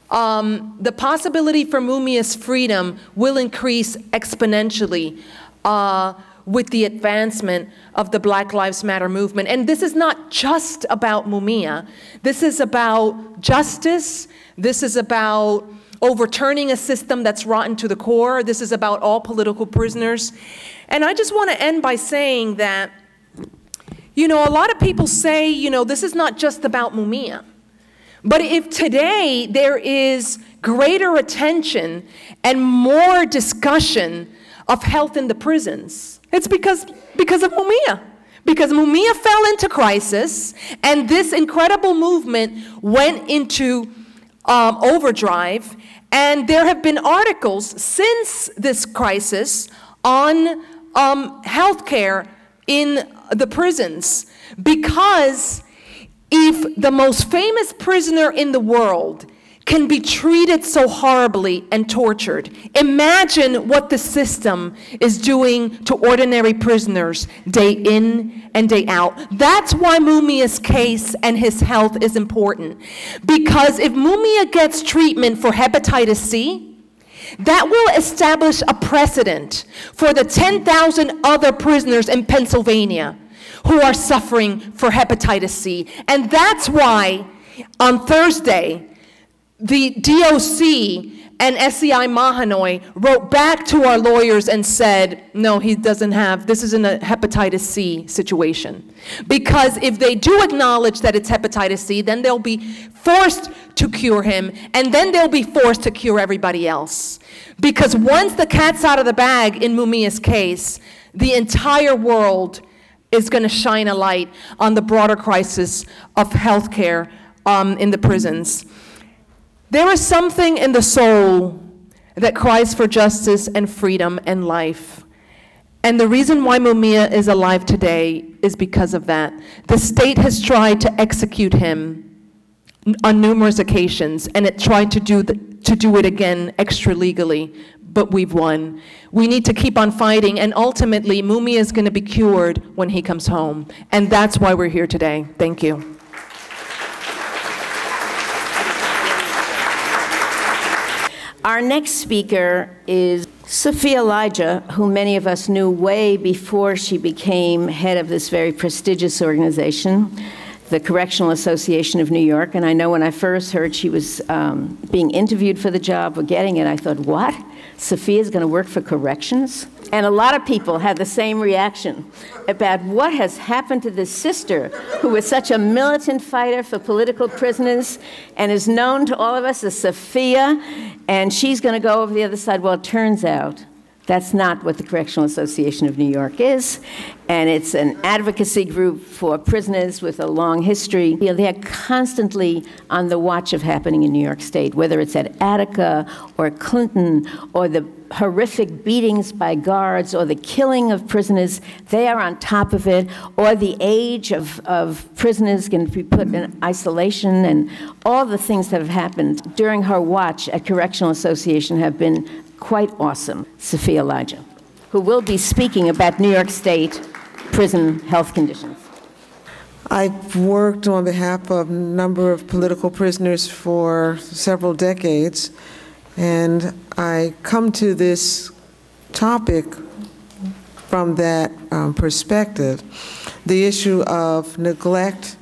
Speaker 5: The possibility for Mumia's freedom will increase exponentially with the advancement of the Black Lives Matter movement. And this is not just about Mumia. This is about justice. This is about overturning a system that's rotten to the core. This is about all political prisoners. And I just want to end by saying that, you know, a lot of people say, you know, this is not just about Mumia. But if today there is greater attention and more discussion of health in the prisons, it's because of Mumia. Because Mumia fell into crisis, and this incredible movement went into overdrive, and there have been articles since this crisis on healthcare in the prisons. Because if the most famous prisoner in the world can be treated so horribly and tortured, imagine what the system is doing to ordinary prisoners day in and day out. That's why Mumia's case and his health is important. Because if Mumia gets treatment for hepatitis C, that will establish a precedent for the 10,000 other prisoners in Pennsylvania who are suffering for hepatitis C. And that's why on Thursday, the DOC and SCI Mahanoy wrote back to our lawyers and said, no, he doesn't have, this isn't a hepatitis C situation. Because if they do acknowledge that it's hepatitis C, then they'll be forced to cure him, and then they'll be forced to cure everybody else. Because once the cat's out of the bag in Mumia's case, the entire world is going to shine a light on the broader crisis of healthcare in the prisons. There is something in the soul that cries for justice and freedom and life. And the reason why Mumia is alive today is because of that. The state has tried to execute him on numerous occasions, and it tried to do it again extra legally, but we've won. We need to keep on fighting, and ultimately Mumia is going to be cured when he comes home. And that's why we're here today. Thank you.
Speaker 2: Our next speaker is Soffiyah Elijah, who many of us knew way before she became head of this very prestigious organization, the Correctional Association of New York. And I know when I first heard she was being interviewed for the job or getting it, I thought, what? Soffiyah's going to work for corrections? And a lot of people had the same reaction about what has happened to this sister who was such a militant fighter for political prisoners and is known to all of us as Soffiyah, and she's going to go over the other side. Well, it turns out that's not what the Correctional Association of New York is, and it's an advocacy group for prisoners with a long history. You know, they're constantly on the watch of happening in New York State, whether it's at Attica or Clinton or the horrific beatings by guards or the killing of prisoners. They are on top of it, or the age of prisoners can be put in isolation, and all the things that have happened during her watch at Correctional Association have been quite awesome. Soffiyah Elijah, who will be speaking about New York State prison health conditions.
Speaker 6: I've worked on behalf of a number of political prisoners for several decades, and I come to this topic from that perspective. The issue of neglect,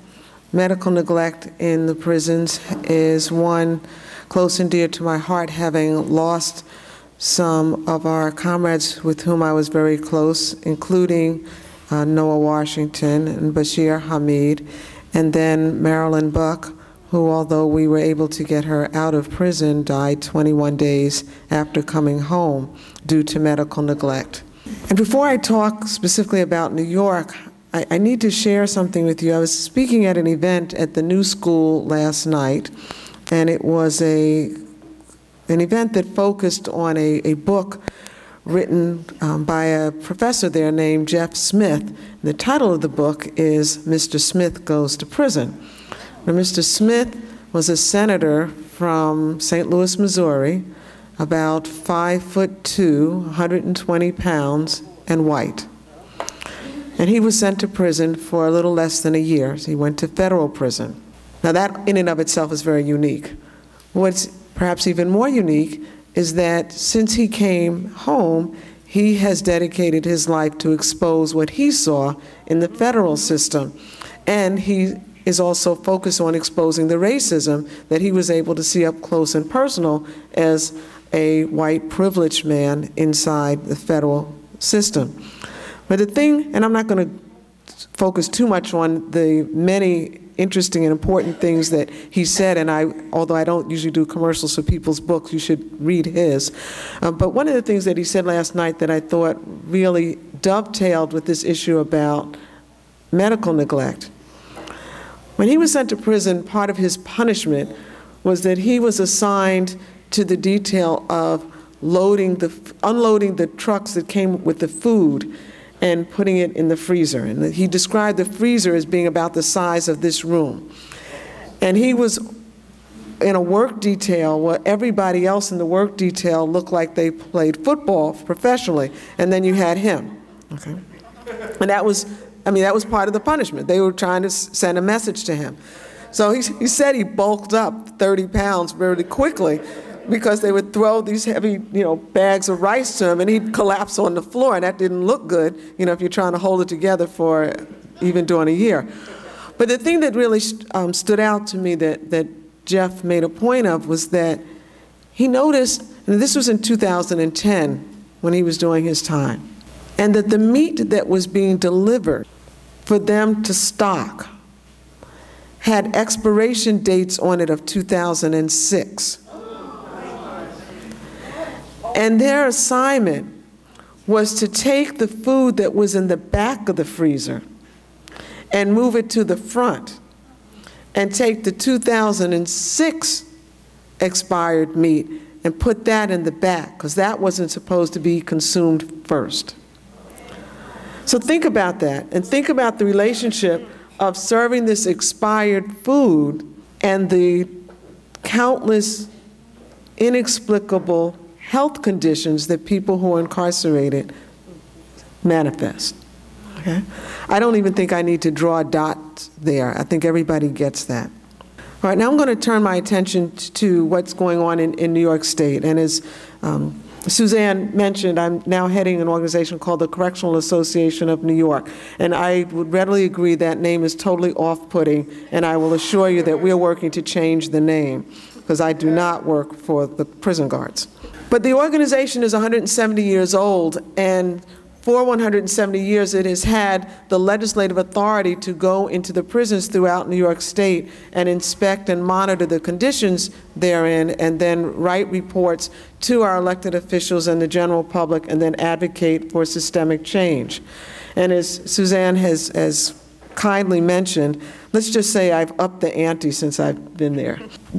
Speaker 6: medical neglect in the prisons, is one close and dear to my heart, having lost some of our comrades with whom I was very close, including Noah Washington and Bashir Hamid, and then Marilyn Buck, who, although we were able to get her out of prison, died 21 days after coming home due to medical neglect. And before I talk specifically about New York, I need to share something with you. I was speaking at an event at the New School last night, and it was an event that focused on a book written by a professor there named Jeff Smith. The title of the book is Mr. Smith Goes to Prison. Now, Mr. Smith was a senator from St. Louis, Missouri, about 5'2", 120 pounds, and white. And he was sent to prison for a little less than a year. So he went to federal prison. Now that in and of itself is very unique. What's perhaps even more unique is that since he came home, he has dedicated his life to expose what he saw in the federal system. And he is also focused on exposing the racism that he was able to see up close and personal as a white privileged man inside the federal system. But the thing, and I'm not going to focus too much on the many interesting and important things that he said, and although I don't usually do commercials for people's books, you should read his. But one of the things that he said last night that I thought really dovetailed with this issue about medical neglect. When he was sent to prison, part of his punishment was that he was assigned to the detail of unloading the trucks that came with the food and putting it in the freezer. And he described the freezer as being about the size of this room. And he was in a work detail where everybody else in the work detail looked like they played football professionally, and then you had him. Okay? And that was part of the punishment. They were trying to send a message to him. So he said he bulked up 30 pounds very quickly, because they would throw these heavy, bags of rice to him, and he'd collapse on the floor, and that didn't look good, if you're trying to hold it together for even during a year. But the thing that really stood out to me that Jeff made a point of was that he noticed, and this was in 2010 when he was doing his time, and that the meat that was being delivered for them to stock had expiration dates on it of 2006. And their assignment was to take the food that was in the back of the freezer and move it to the front and take the 2006 expired meat and put that in the back, because that wasn't supposed to be consumed first. So think about that, and think about the relationship of serving this expired food and the countless inexplicable health conditions that people who are incarcerated manifest. Okay? I don't even think I need to draw dots there. I think everybody gets that. All right, now I'm going to turn my attention to what's going on in New York State. And as Suzanne mentioned, I'm now heading an organization called the Correctional Association of New York. And I would readily agree that name is totally off-putting, and I will assure you that we are working to change the name, because I do not work for the prison guards. But the organization is 170 years old, and for 170 years it has had the legislative authority to go into the prisons throughout New York State and inspect and monitor the conditions therein, and then write reports to our elected officials and the general public, and then advocate for systemic change. And as Suzanne has kindly mentioned, let's just say I've upped the ante since I've been there.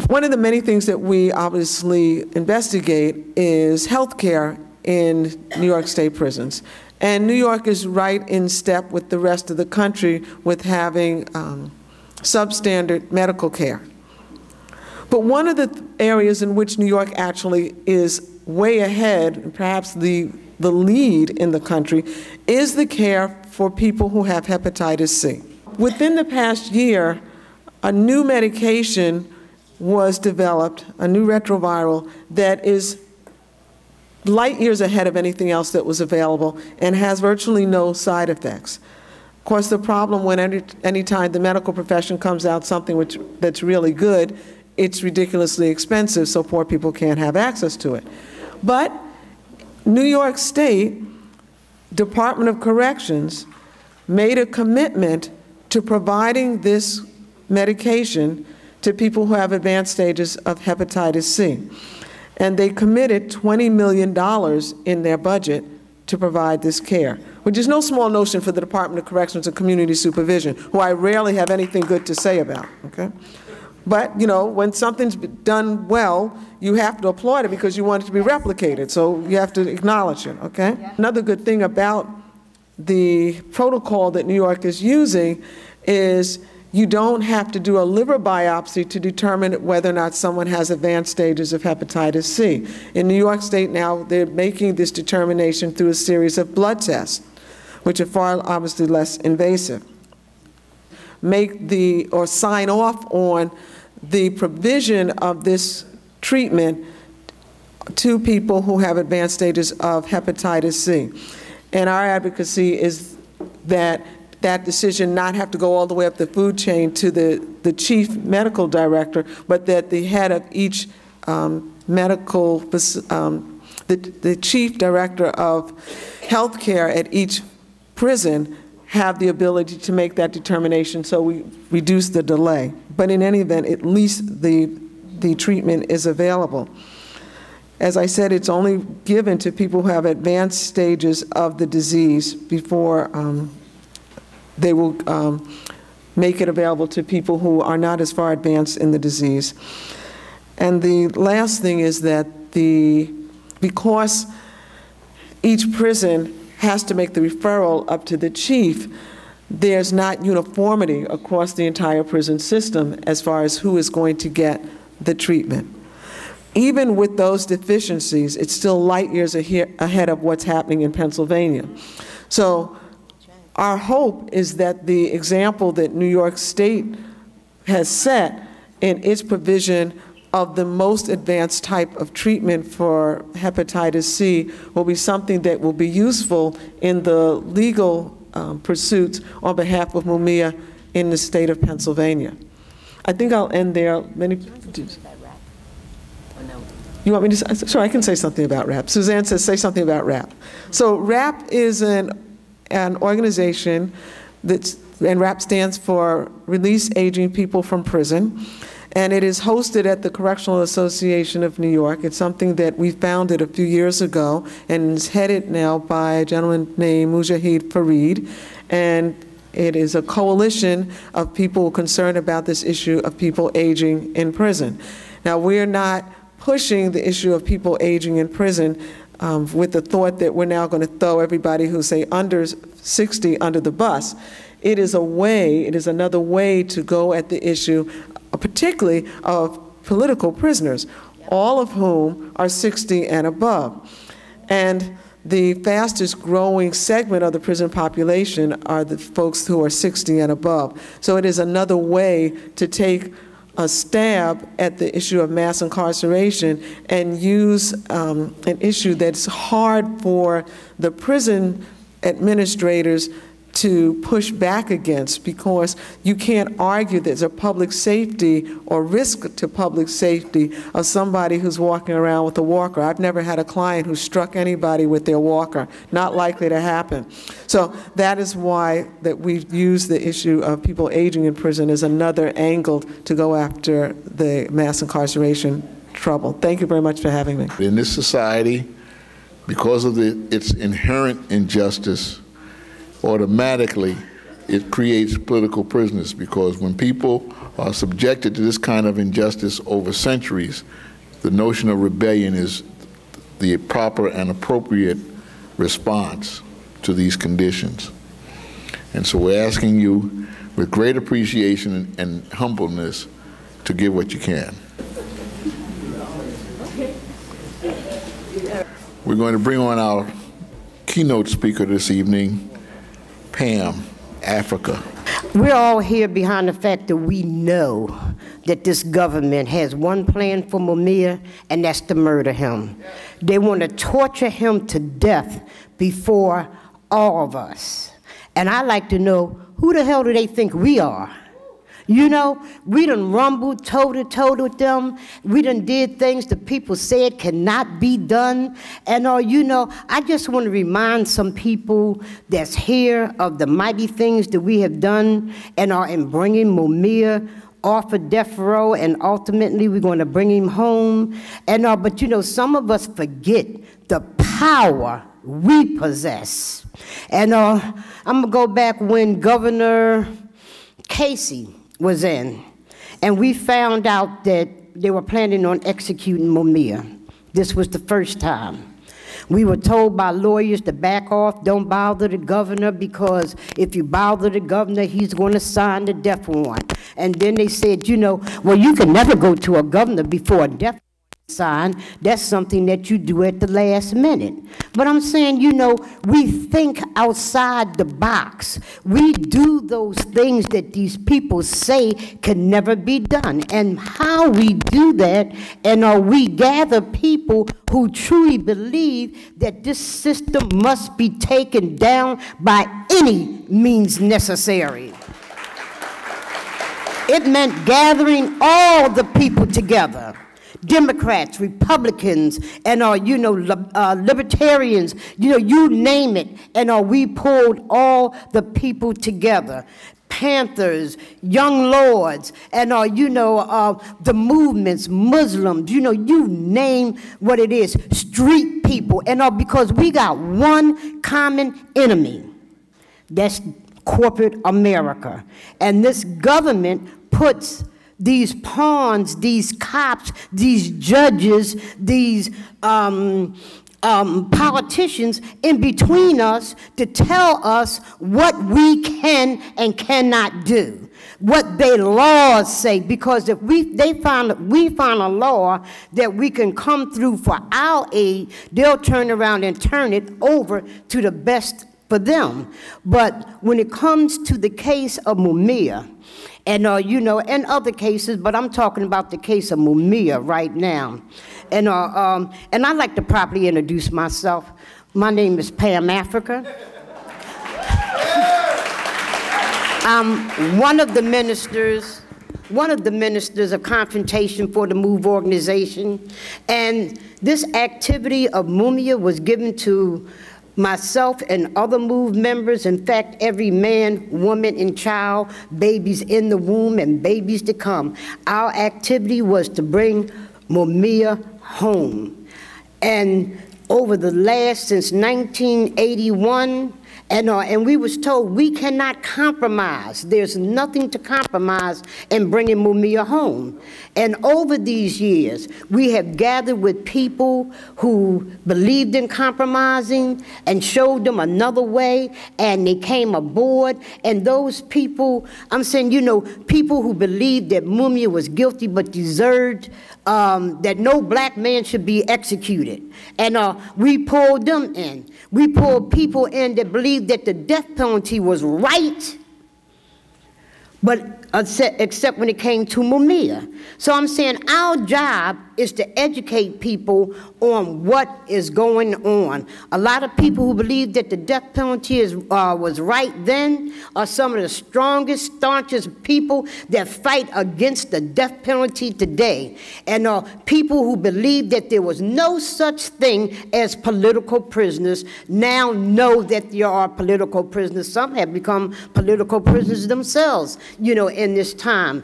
Speaker 6: One of the many things that we obviously investigate is health care in New York State prisons. And New York is right in step with the rest of the country with having substandard medical care. But one of the areas in which New York actually is way ahead, and perhaps the lead in the country, is the care for people who have hepatitis C. Within the past year, a new medication was developed, a new retroviral, that is light years ahead of anything else that was available and has virtually no side effects. Of course, the problem when any time the medical profession comes out something that's really good, it's ridiculously expensive, so poor people can't have access to it. But New York State Department of Corrections made a commitment to providing this medication to people who have advanced stages of hepatitis C. And they committed $20 million in their budget to provide this care, which is no small notion for the Department of Corrections and Community Supervision, who I rarely have anything good to say about, okay? But, you know, when something's done well, you have to applaud it because you want it to be replicated, so you have to acknowledge it, okay? Yeah. Another good thing about the protocol that New York is using is you don't have to do a liver biopsy to determine whether or not someone has advanced stages of hepatitis C. In New York State now, they're making this determination through a series of blood tests, which are far obviously less invasive. Sign off on the provision of this treatment to people who have advanced stages of hepatitis C. And our advocacy is that that decision not have to go all the way up the food chain to the chief medical director, but that the head of each the chief director of health care at each prison have the ability to make that determination, so we reduce the delay. But in any event, at least the treatment is available. As I said, it's only given to people who have advanced stages of the disease before they will make it available to people who are not as far advanced in the disease. And the last thing is that because each prison has to make the referral up to the chief, there's not uniformity across the entire prison system as far as who is going to get the treatment. Even with those deficiencies, it's still light years ahead of what's happening in Pennsylvania. So our hope is that the example that New York State has set in its provision of the most advanced type of treatment for hepatitis C will be something that will be useful in the legal pursuits on behalf of Mumia in the state of Pennsylvania. I think I'll end there. You want me to say? Sure, I can say something about RAP. Suzanne says say something about RAP. So RAP is an organization and RAP stands for Release Aging People from Prison. And it is hosted at the Correctional Association of New York. It's something that we founded a few years ago and is headed now by a gentleman named Mujahid Fareed. And it is a coalition of people concerned about this issue of people aging in prison. Now, we're not pushing the issue of people aging in prison with the thought that we're now going to throw everybody who's, say, under 60 under the bus. It is another way to go at the issue, particularly of political prisoners, all of whom are 60 and above. And the fastest growing segment of the prison population are the folks who are 60 and above. So it is another way to take a stab at the issue of mass incarceration and use an issue that's hard for the prison administrators to push back against, because you can't argue there's a public safety or risk to public safety of somebody who's walking around with a walker. I've never had a client who struck anybody with their walker. Not likely to happen. So that is why that we've used the issue of people aging in prison as another angle to go after the mass incarceration trouble. Thank you very much for having me.
Speaker 1: In this society, because of its inherent injustice, automatically it creates political prisoners, because when people are subjected to this kind of injustice over centuries, the notion of rebellion is the proper and appropriate response to these conditions. And so we're asking you with great appreciation and humbleness to give what you can. We're going to bring on our keynote speaker this evening, Pam Africa.
Speaker 7: We're all here behind the fact that we know that this government has one plan for Mumia, and that's to murder him. They want to torture him to death before all of us. And I'd like to know, who the hell do they think we are? You know, we done rumbled toe-to-toe with them. We done did things that people said cannot be done. And, you know, I just want to remind some people that's here of the mighty things that we have done and are in bringing Mumia off of death row, and ultimately we're going to bring him home. And, but, you know, some of us forget the power we possess. And I'm going to go back when Governor Casey was in, and we found out that they were planning on executing Mumia. This was the first time. We were told by lawyers to back off, don't bother the governor, because if you bother the governor, he's going to sign the death warrant. And then they said, you know, well, you can never go to a governor before a death sign. That's something that you do at the last minute. But I'm saying, you know, we think outside the box. We do those things that these people say can never be done. And how we do that, and we gather people who truly believe that this system must be taken down by any means necessary. It meant gathering all the people together. Democrats, Republicans, and you know, libertarians, you know, you name it, and we pulled all the people together. Panthers, Young Lords, and you know, the movements, Muslims, you know, you name what it is, street people, and because we got one common enemy, that's corporate America, and this government puts these pawns, these cops, these judges, these politicians in between us to tell us what we can and cannot do, what their laws say. Because if we find a law that we can come through for our aid, they'll turn around and turn it over to the best for them. But when it comes to the case of Mumia, and you know, and other cases, but I'm talking about the case of Mumia right now. And I'd like to properly introduce myself. My name is Pam Africa. I'm one of the ministers one of the ministers of confrontation for the MOVE organization. And this activity of Mumia was given to myself and other MOVE members. In fact, every man, woman, and child, babies in the womb and babies to come. Our activity was to bring Mumia home. And over the last, since 1981, and we was told we cannot compromise. There's nothing to compromise in bringing Mumia home. And over these years, we have gathered with people who believed in compromising and showed them another way, and they came aboard. And those people, I'm saying, you know, people who believed that Mumia was guilty but deserved that no black man should be executed. And we pulled them in. We pulled people in that believed that the death penalty was right, but except when it came to Mumia. So I'm saying our job is to educate people on what is going on. A lot of people who believe that the death penalty was right then are some of the strongest, staunchest people that fight against the death penalty today. And people who believe that there was no such thing as political prisoners now know that there are political prisoners. Some have become political prisoners themselves, you know, in this time.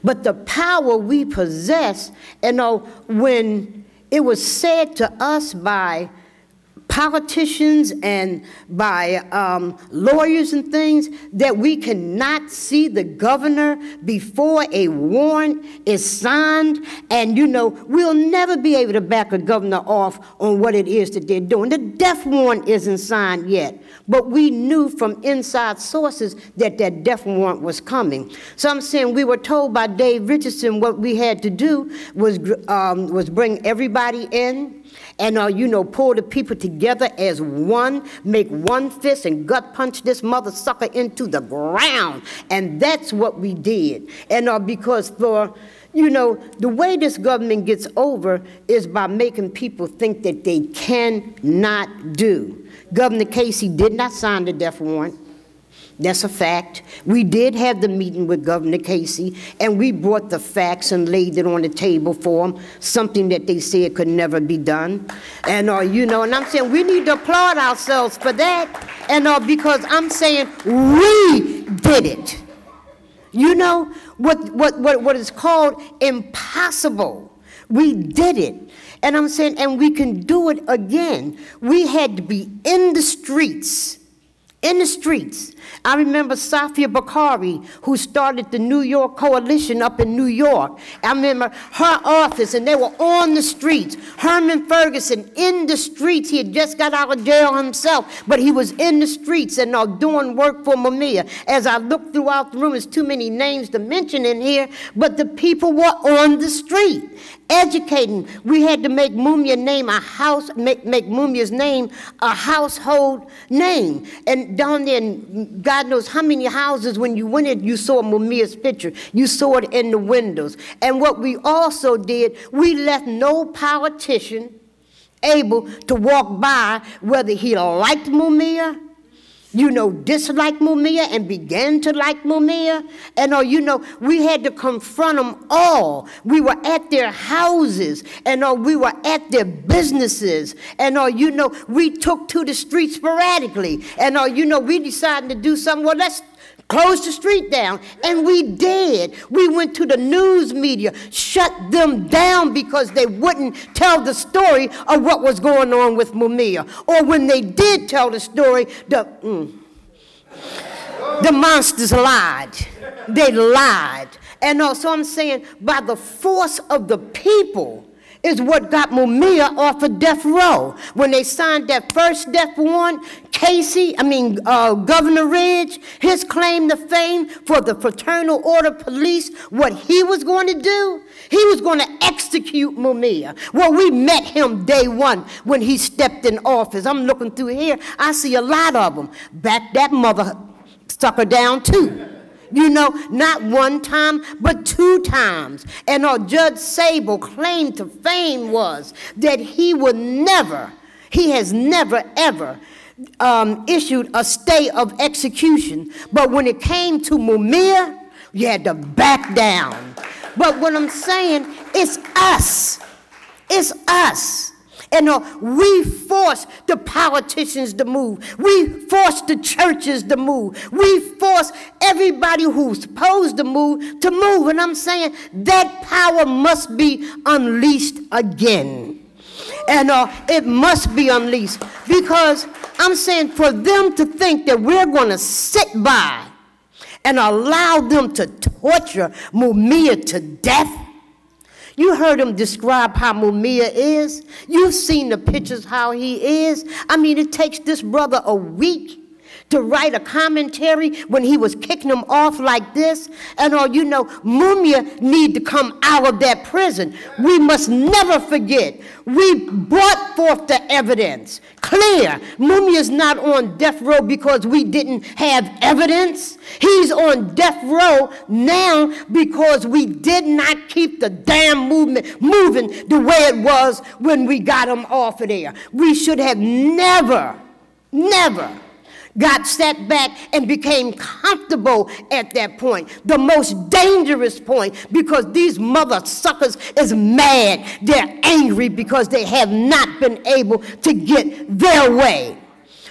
Speaker 7: But the power we possess, when it was said to us by politicians and by lawyers and things that we cannot see the governor before a warrant is signed, and we'll never be able to back a governor off on what it is that they're doing. The death warrant isn't signed yet, but we knew from inside sources that that death warrant was coming. So I'm saying we were told by Dave Richardson what we had to do was bring everybody in, and pull the people together as one, make one fist and gut punch this mother sucker into the ground. And that's what we did. And because the way this government gets over is by making people think that they cannot do. Governor Casey did not sign the death warrant. That's a fact. We did have the meeting with Governor Casey, and we brought the facts and laid it on the table for them, something that they said could never be done. And, and I'm saying we need to applaud ourselves for that, and because I'm saying we did it. What is called impossible. We did it. And I'm saying, and we can do it again. We had to be in the streets. In the streets. I remember Soffiyah Elijah, who started the New York Coalition up in New York. I remember her office, and they were on the streets. Herman Ferguson in the streets. He had just got out of jail himself, but he was in the streets and doing work for Mumia. As I look throughout the room, there's too many names to mention in here, but the people were on the street, educating. We had to make Mumia's name Mumia's name a household name. And down there, God knows how many houses, when you went in, you saw Mumia's picture. You saw it in the windows. And what we also did, we left no politician able to walk by, whether he liked Mumia, disliked Mumia and began to like Mumia. And, we had to confront them all. We were at their houses, and, we were at their businesses. And, we took to the streets sporadically. And, we decided to do something. Well, let's close the street down. And we did. We went to the news media, shut them down because they wouldn't tell the story of what was going on with Mumia. Or when they did tell the story, the monsters lied. They lied. And so I'm saying, by the force of the people is what got Mumia off of death row. When they signed that first death warrant, Governor Ridge, his claim to fame for the Fraternal Order Police, what he was going to do, he was going to execute Mumia. Well, we met him day one when he stepped in office. I'm looking through here, I see a lot of them. Back that mother sucker down too. Not one time, but 2 times. And Judge Sable claim to fame was that he has never, ever issued a stay of execution. But when it came to Mumia, You had to back down. But what I'm saying, it's us. It's us. And we force the politicians to move. We force the churches to move. We force everybody who's supposed to move to move. And I'm saying that power must be unleashed again. And it must be unleashed. Because I'm saying for them to think that we're going to sit by and allow them to torture Mumia to death. You heard him describe how Mumia is. You've seen the pictures how he is. I mean, it takes this brother a week to write a commentary when he was kicking them off like this. And you know, Mumia need to come out of that prison. We must never forget, we brought forth the evidence. Clear, Mumia's not on death row because we didn't have evidence. He's on death row now because we did not keep the damn movement moving the way it was when we got him off of there. We should have never got sat back and became comfortable at that point. The most dangerous point, because these mother suckers is mad. They're angry because they have not been able to get their way.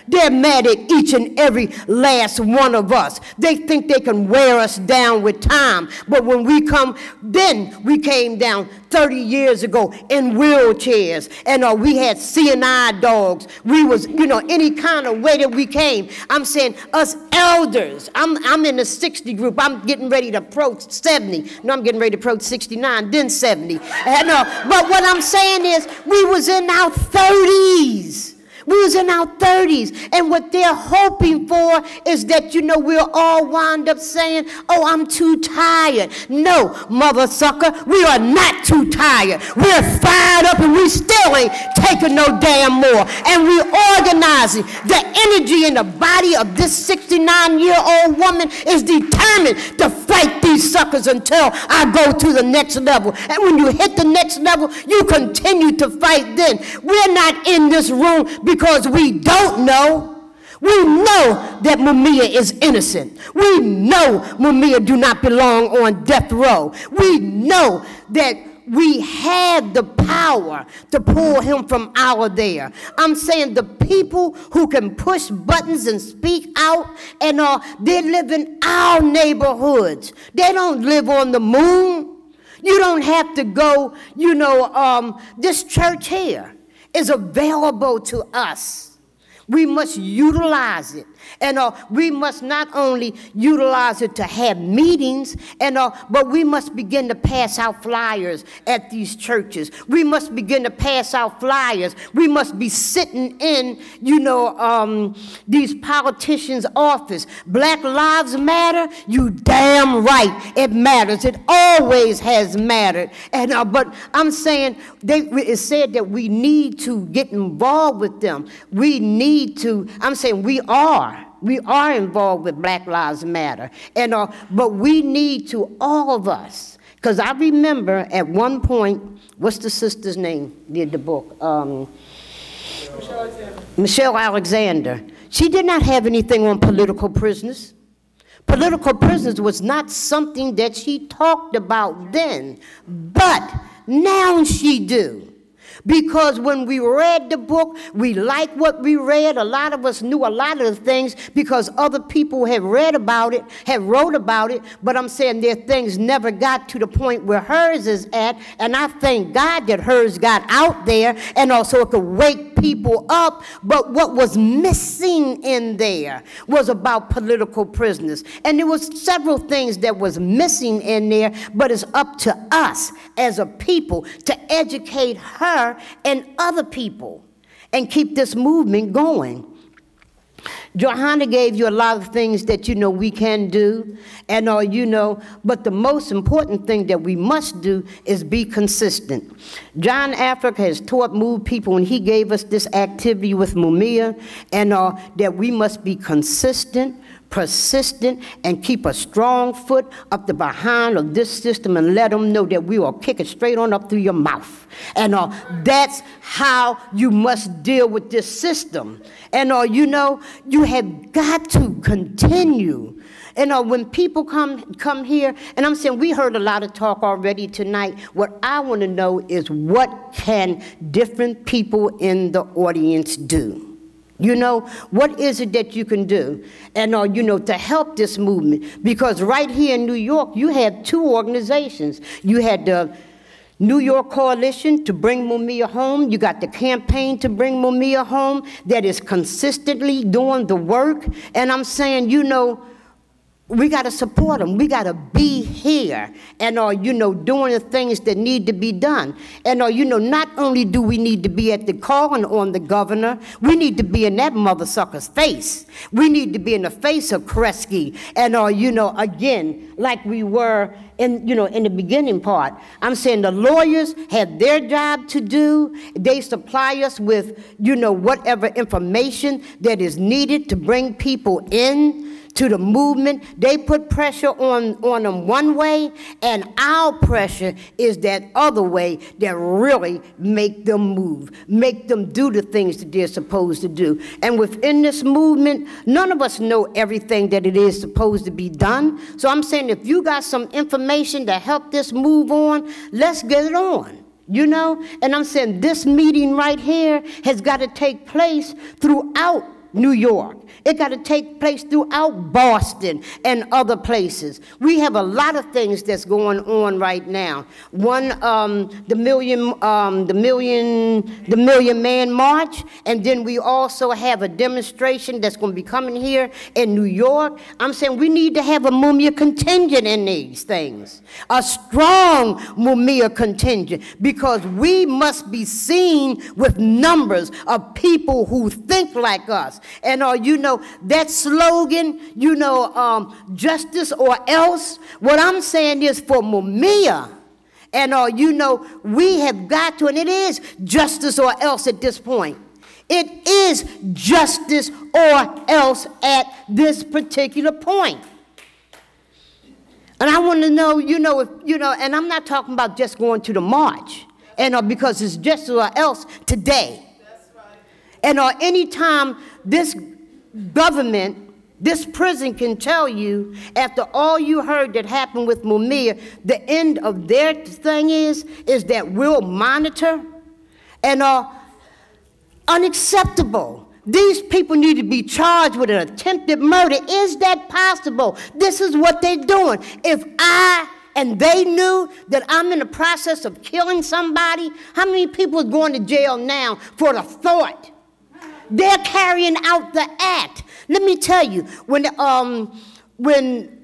Speaker 7: They're mad at each and every last one of us. They think they can wear us down with time. But when we come, then we came down 30 years ago in wheelchairs. And we had CNI dogs. We was, you know, any kind of way that we came. I'm saying us elders. I'm in the 60 group. I'm getting ready to approach 70. No, I'm getting ready to approach 69, then 70. And, but what I'm saying is we was in our 30s. We was in our 30s, and what they're hoping for is that, you know, we'll all wind up saying, oh, I'm too tired. No, mother sucker, we are not too tired. We're fired up, and we still ain't taking no damn more. And we organizing. The energy in the body of this 69-year-old woman is determined to fight these suckers until I go to the next level. And when you hit the next level, you continue to fight then. We're not in this room because we don't know. We know that Mumia is innocent. We know Mumia do not belong on death row. We know that we had the power to pull him from out of there. I'm saying the people who can push buttons and speak out, and they live in our neighborhoods. They don't live on the moon. You don't have to go, you know, this church here is available to us. We must utilize it. And we must not only utilize it to have meetings, but we must begin to pass out flyers at these churches. We must begin to pass out flyers. We must be sitting in, you know, these politicians' office. Black Lives Matter? You damn right it matters. It always has mattered. And but I'm saying, it said that we need to get involved with them. We need to, I'm saying we are. We are involved with Black Lives Matter. And, but we need to, all of us, because I remember at one point, what's the sister's name, did the book? Michelle Alexander. She did not have anything on political prisoners. Political prisoners was not something that she talked about then, but now she do. Because when we read the book, we liked what we read. A lot of us knew a lot of the things because other people had read about it, had wrote about it. But I'm saying their things never got to the point where hers is at. And I thank God that hers got out there and also it could wake people up. But what was missing in there was about political prisoners. And there was several things that was missing in there, but it's up to us as a people to educate her and other people and keep this movement going. Johanna gave you a lot of things that, you know, we can do, and you know, but the most important thing that we must do is be consistent. John Africa has taught Move people, and he gave us this activity with Mumia, and that we must be consistent, persistent, and keep a strong foot up the behind of this system and let them know that we will kick it straight on up through your mouth. And that's how you must deal with this system. And you know, you have got to continue And when people come here, and I'm saying we heard a lot of talk already tonight. What I want to know is what can different people in the audience do? You know, what is it that you can do? And, you know, to help this movement. Because right here in New York, you have two organizations. You had the New York Coalition to bring Mumia home. You got the campaign to bring Mumia home that is consistently doing the work. And I'm saying, you know, we got to support them. We got to be here and, you know, doing the things that need to be done. And, you know, not only do we need to be at the calling on the governor, we need to be in that mother sucker's face. We need to be in the face of Kresge. And, you know, again, like we were in, you know, in the beginning part, I'm saying the lawyers have their job to do. They supply us with, you know, whatever information that is needed to bring people in to the movement. They put pressure on them one way, and our pressure is that other way that really make them move, make them do the things that they're supposed to do. And within this movement, none of us know everything that it is supposed to be done. So I'm saying if you got some information to help this move on, let's get it on. You know? And I'm saying this meeting right here has got to take place throughout New York. It got to take place throughout Boston and other places. We have a lot of things that's going on right now. One, the Million Man March, and then we also have a demonstration that's going to be coming here in New York. I'm saying we need to have a Mumia contingent in these things, a strong Mumia contingent, because we must be seen with numbers of people who think like us. And you know, that slogan, you know, justice or else, what I'm saying is for Mumia. And you know, we have got to, and it is justice or else at this point. It is justice or else at this particular point. And I want to know, you know, if, you know, and I'm not talking about just going to the march, and because it's justice or else today. That's right. And anytime this government, this prison can tell you, after all you heard that happened with Mumia, the end of their thing is that we'll monitor, and unacceptable. These people need to be charged with an attempted murder. Is that possible? This is what they're doing. If and they knew that I'm in the process of killing somebody, how many people are going to jail now for the thought? They're carrying out the act. Let me tell you, when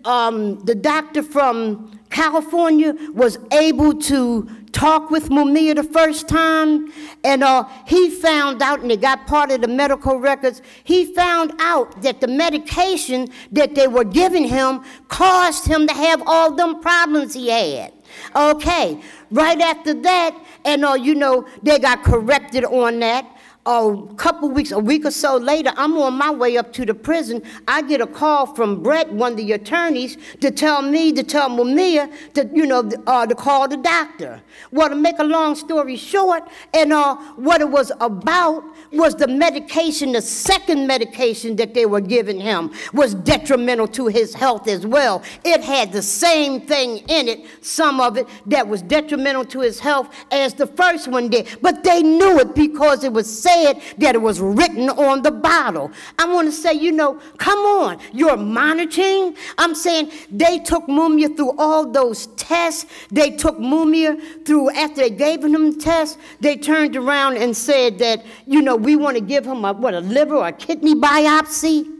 Speaker 7: the doctor from California was able to talk with Mumia the first time, and he found out, and they got part of the medical records, he found out that the medication that they were giving him caused him to have all them problems he had. Okay, right after that, and you know, they got corrected on that. A week or so later, I'm on my way up to the prison. I get a call from Brett, one of the attorneys, to tell Mumia to, you know, to call the doctor. Well, to make a long story short, and what it was about was the medication, the second medication that they were giving him was detrimental to his health as well. It had the same thing in it, some of it, that was detrimental to his health as the first one did. But they knew it because it was said that it was written on the bottle. I want to say, you know, come on, you're monitoring. I'm saying they took Mumia through all those tests. They took Mumia through, after they gave him the test, they turned around and said that, you know, we want to give him a liver or a kidney biopsy.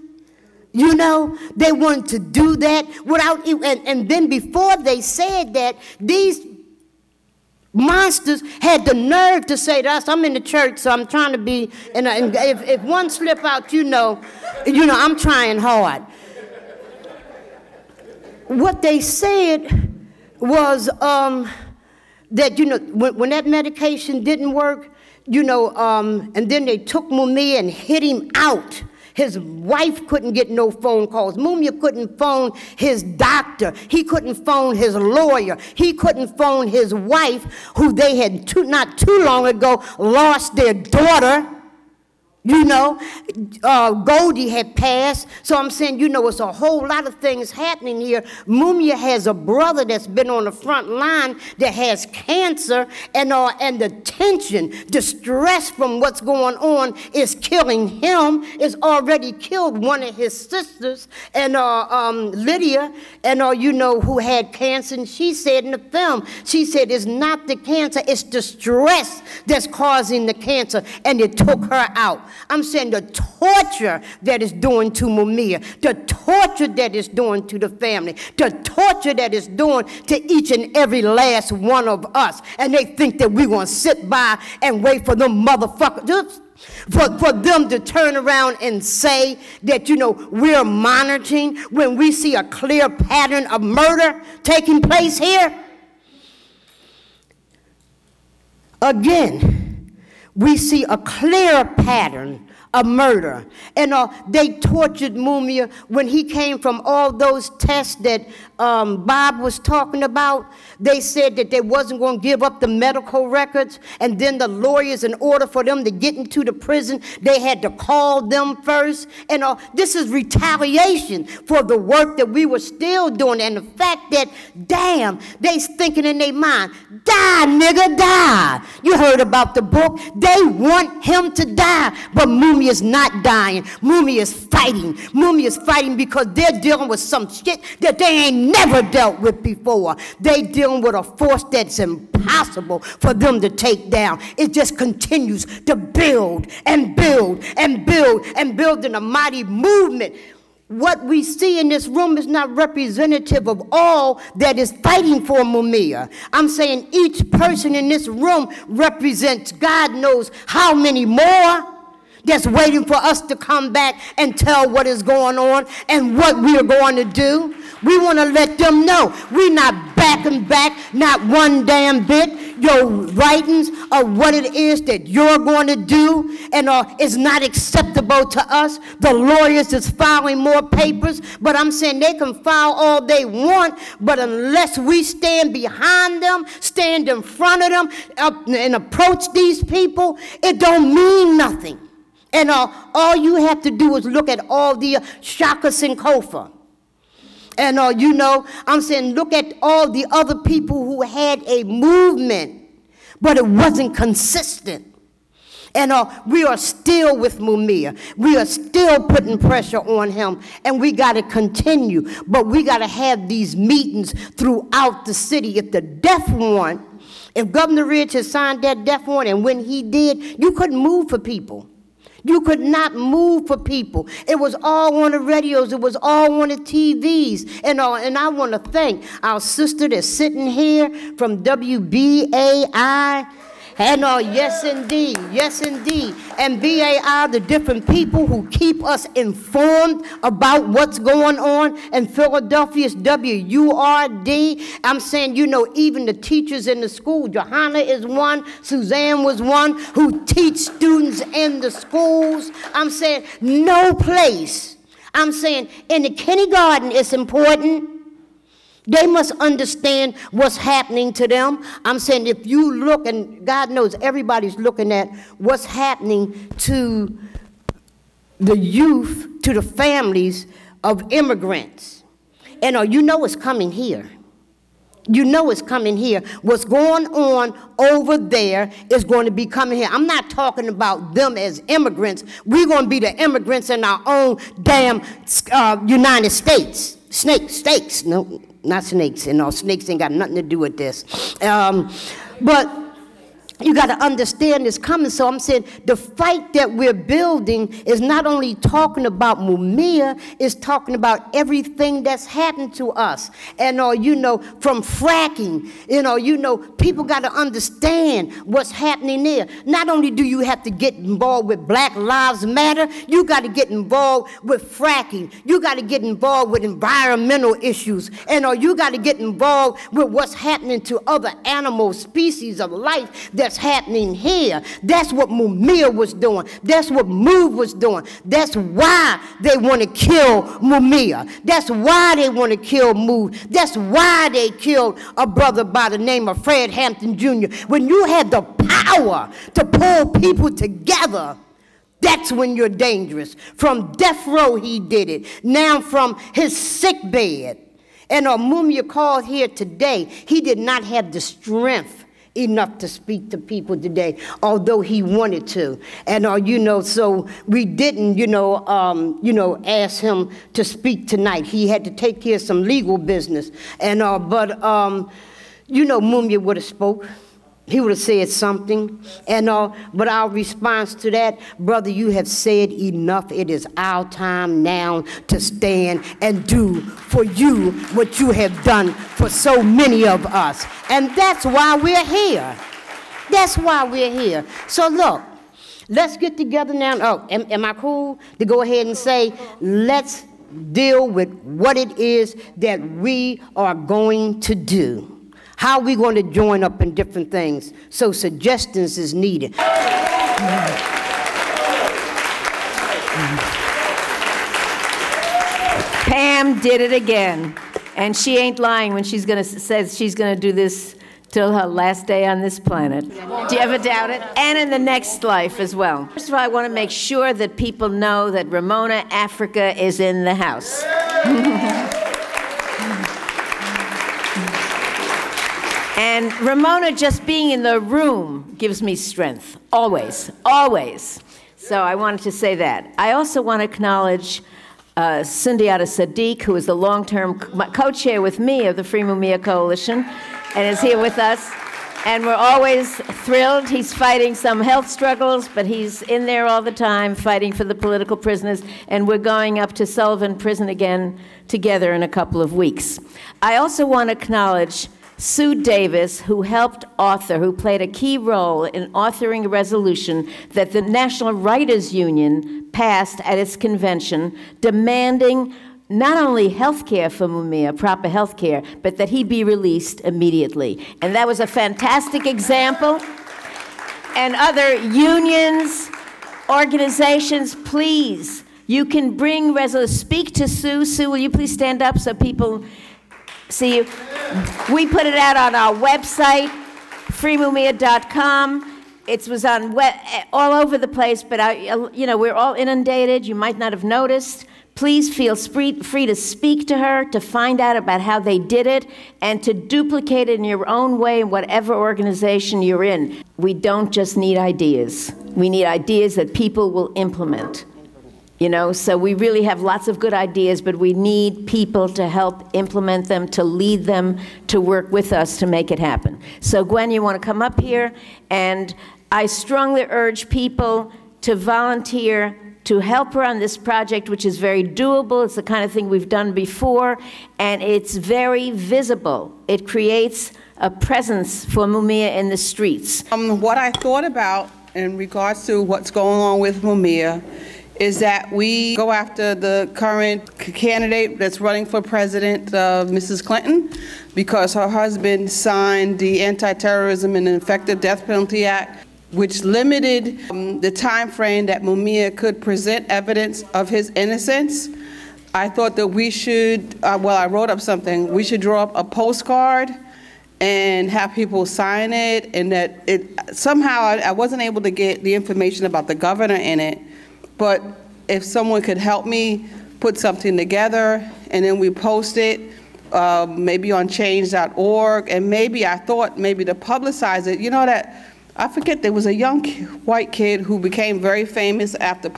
Speaker 7: You know, they wanted to do that without, and then before they said that, these monsters had the nerve to say to us, I'm in the church, so I'm trying to be, and if one slip out, you know, I'm trying hard. What they said was that, you know, when that medication didn't work, you know, and then they took Mumia and hit him out. His wife couldn't get no phone calls. Mumia couldn't phone his doctor. He couldn't phone his lawyer. He couldn't phone his wife, who they had not too long ago lost their daughter. You know, Goldie had passed, so I'm saying, you know, it's a whole lot of things happening here. Mumia has a brother that's been on the front line that has cancer, and the tension, the stress from what's going on is killing him. It's already killed one of his sisters, and Lydia, and you know, who had cancer, and she said in the film, she said it's not the cancer, it's the stress that's causing the cancer, and it took her out. I'm saying the torture that it's doing to Mumia, the torture that it's doing to the family, the torture that it's doing to each and every last one of us. And they think that we're going to sit by and wait for them motherfuckers, for them to turn around and say that, you know, we're monitoring when we see a clear pattern of murder taking place here. Again, we see a clear pattern of murder. And they tortured Mumia when he came from all those tests that Bob was talking about. They said that they wasn't going to give up the medical records, and then the lawyers, in order for them to get into the prison, they had to call them first. And this is retaliation for the work that we were still doing, and the fact that, damn, they thinking in their mind, die, nigga, die. You heard about the book. They want him to die, but Mumia is not dying. Mumia is fighting. Mumia is fighting because they're dealing with some shit that they ain't never dealt with before. They dealing with a force that's impossible for them to take down. It just continues to build and build and build and build in a mighty movement. What we see in this room is not representative of all that is fighting for Mumia. I'm saying each person in this room represents God knows how many more that's waiting for us to come back and tell what is going on and what we are going to do. We want to let them know we're not backing back, not one damn bit. Your writings of what it is that you're going to do and is not acceptable to us. The lawyers is filing more papers, but I'm saying they can file all they want, but unless we stand behind them, stand in front of them, and approach these people, it don't mean nothing. And all you have to do is look at all the Shaka Sankofa. And, you know, I'm saying look at all the other people who had a movement, but it wasn't consistent. And we are still with Mumia. We are still putting pressure on him, and we got to continue. But we got to have these meetings throughout the city. If the death warrant, if Governor Ridge had signed that death warrant, and when he did, you couldn't move for people. You could not move for people. It was all on the radios. It was all on the TVs. And I want to thank our sister that's sitting here from WBAI. And yes, indeed. Yes, indeed. And BAI, the different people who keep us informed about what's going on. And Philadelphia's WURD. I'm saying, you know, even the teachers in the school. Johanna is one. Suzanne was one who teach students in the schools. I'm saying no place. I'm saying in the kindergarten it's important. They must understand what's happening to them. I'm saying if you look, and God knows everybody's looking at what's happening to the youth, to the families of immigrants. And you know it's coming here. You know it's coming here. What's going on over there is going to be coming here. I'm not talking about them as immigrants. We're going to be the immigrants in our own damn United States. Snakes, no, not snakes. And snakes ain't got nothing to do with this. But you got to understand it's coming. So I'm saying the fight that we're building is not only talking about Mumia, it's talking about everything that's happened to us. And, you know, from fracking, you know, people got to understand what's happening there. Not only do you have to get involved with Black Lives Matter, you got to get involved with fracking. You got to get involved with environmental issues. And you got to get involved with what's happening to other animal species of life that's happening here. That's what Mumia was doing. That's what Move was doing. That's why they want to kill Mumia. That's why they want to kill Move. That's why they killed a brother by the name of Fred Hampton Jr. When you had the power to pull people together That's when you're dangerous. From death row he did it. Now from his sick bed. And Mumia called here today. He did not have the strength enough to speak to people today, although he wanted to. And so we didn't, ask him to speak tonight. He had to take care of some legal business. And Mumia would have spoke. He would have said something. And but our response to that, brother, you have said enough. It is our time now to stand and do for you what you have done for so many of us. And that's why we're here. That's why we're here. So look, let's get together now. Oh, am I cool to go ahead and say, let's deal with what it is that we are going to do? How are we going to join up in different things? So suggestions is needed.
Speaker 2: Pam did it again, and she ain't lying when says she's gonna do this till her last day on this planet. Do you ever doubt it? And in the next life as well. First of all, I want to make sure that people know that Ramona Africa is in the house. And Ramona just being in the room gives me strength, always, always. So I wanted to say that. I also want to acknowledge Sundiata Sadiq, who is the long-term co-chair with me of the Free Mumia Coalition, and is here with us. And we're always thrilled. He's fighting some health struggles, but he's in there all the time fighting for the political prisoners. And we're going up to Sullivan Prison again together in a couple of weeks. I also want to acknowledge Sue Davis, who played a key role in authoring a resolution that the National Writers Union passed at its convention, demanding not only health care for Mumia, proper health care, but that he be released immediately. And that was a fantastic example. And other unions, organizations, please, you can bring resolutions. Speak to Sue. Sue, will you please stand up so people see you? We put it out on our website, freemumia.com. It was on all over the place, but we're all inundated. You might not have noticed. Please feel free to speak to her, to find out about how they did it, and to duplicate it in your own way in whatever organization you're in. We don't just need ideas. We need ideas that people will implement. So we really have lots of good ideas, but we need people to help implement them, to lead them, to work with us to make it happen. So Gwen, you want to come up here? And I strongly urge people to volunteer to help her on this project, which is very doable. It's the kind of thing we've done before, and it's very visible. It creates a presence for Mumia in the streets.
Speaker 8: What I thought about in regards to what's going on with Mumia is that we go after the current candidate that's running for president, Mrs. Clinton, because her husband signed the Anti-Terrorism and Effective Death Penalty Act, which limited the time frame that Mumia could present evidence of his innocence. I thought that we should, I wrote up something, we should draw up a postcard and have people sign it, and that somehow I wasn't able to get the information about the governor in it. But if someone could help me put something together, and then we post it, maybe on change.org, and I thought maybe to publicize it. That, I forget, there was a young white kid who became very famous after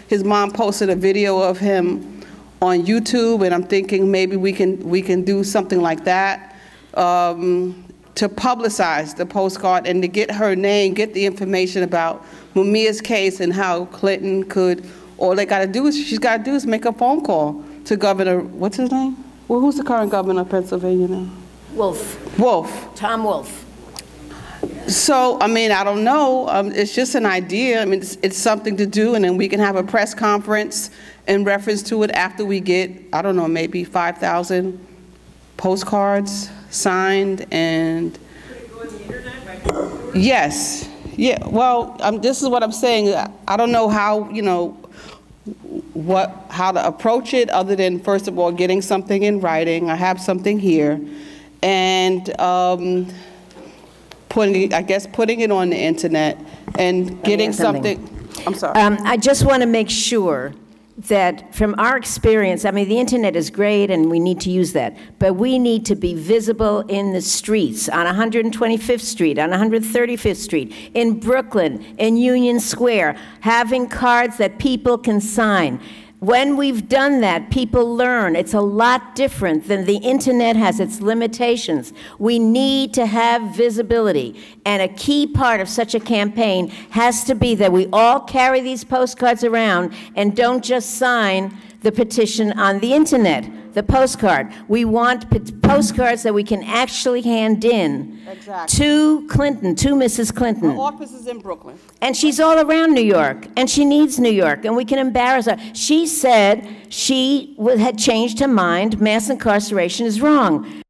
Speaker 8: his mom posted a video of him on YouTube, and I'm thinking maybe we can do something like that to publicize the postcard and to get her name, get the information about Mumia's case and how Clinton could, all she's got to do is make a phone call to Governor, what's his name? Well, who's the current governor of Pennsylvania now? Wolf.
Speaker 2: Tom Wolf.
Speaker 8: So, I don't know. It's just an idea. It's something to do, and then we can have a press conference in reference to it after we get, I don't know, maybe 5,000 postcards signed. And yes. Yeah, well, this is what I'm saying. I don't know how, how to approach it other than, first of all, getting something in writing. I have something here. And putting it on the internet and getting something. I'm sorry.
Speaker 2: I just want to make sure that from our experience, I mean, the internet is great and we need to use that, but we need to be visible in the streets, on 125th Street, on 135th Street, in Brooklyn, in Union Square, having cards that people can sign. When we've done that, people learn. It's a lot different than the internet has its limitations. We need to have visibility. And a key part of such a campaign has to be that we all carry these postcards around and don't just sign the petition on the internet, the postcard. We want postcards that we can actually hand in to Clinton, to Mrs. Clinton.
Speaker 8: Her office is in Brooklyn.
Speaker 2: And she's all around New York, and she needs New York, and we can embarrass her. She said she had changed her mind, mass incarceration is wrong.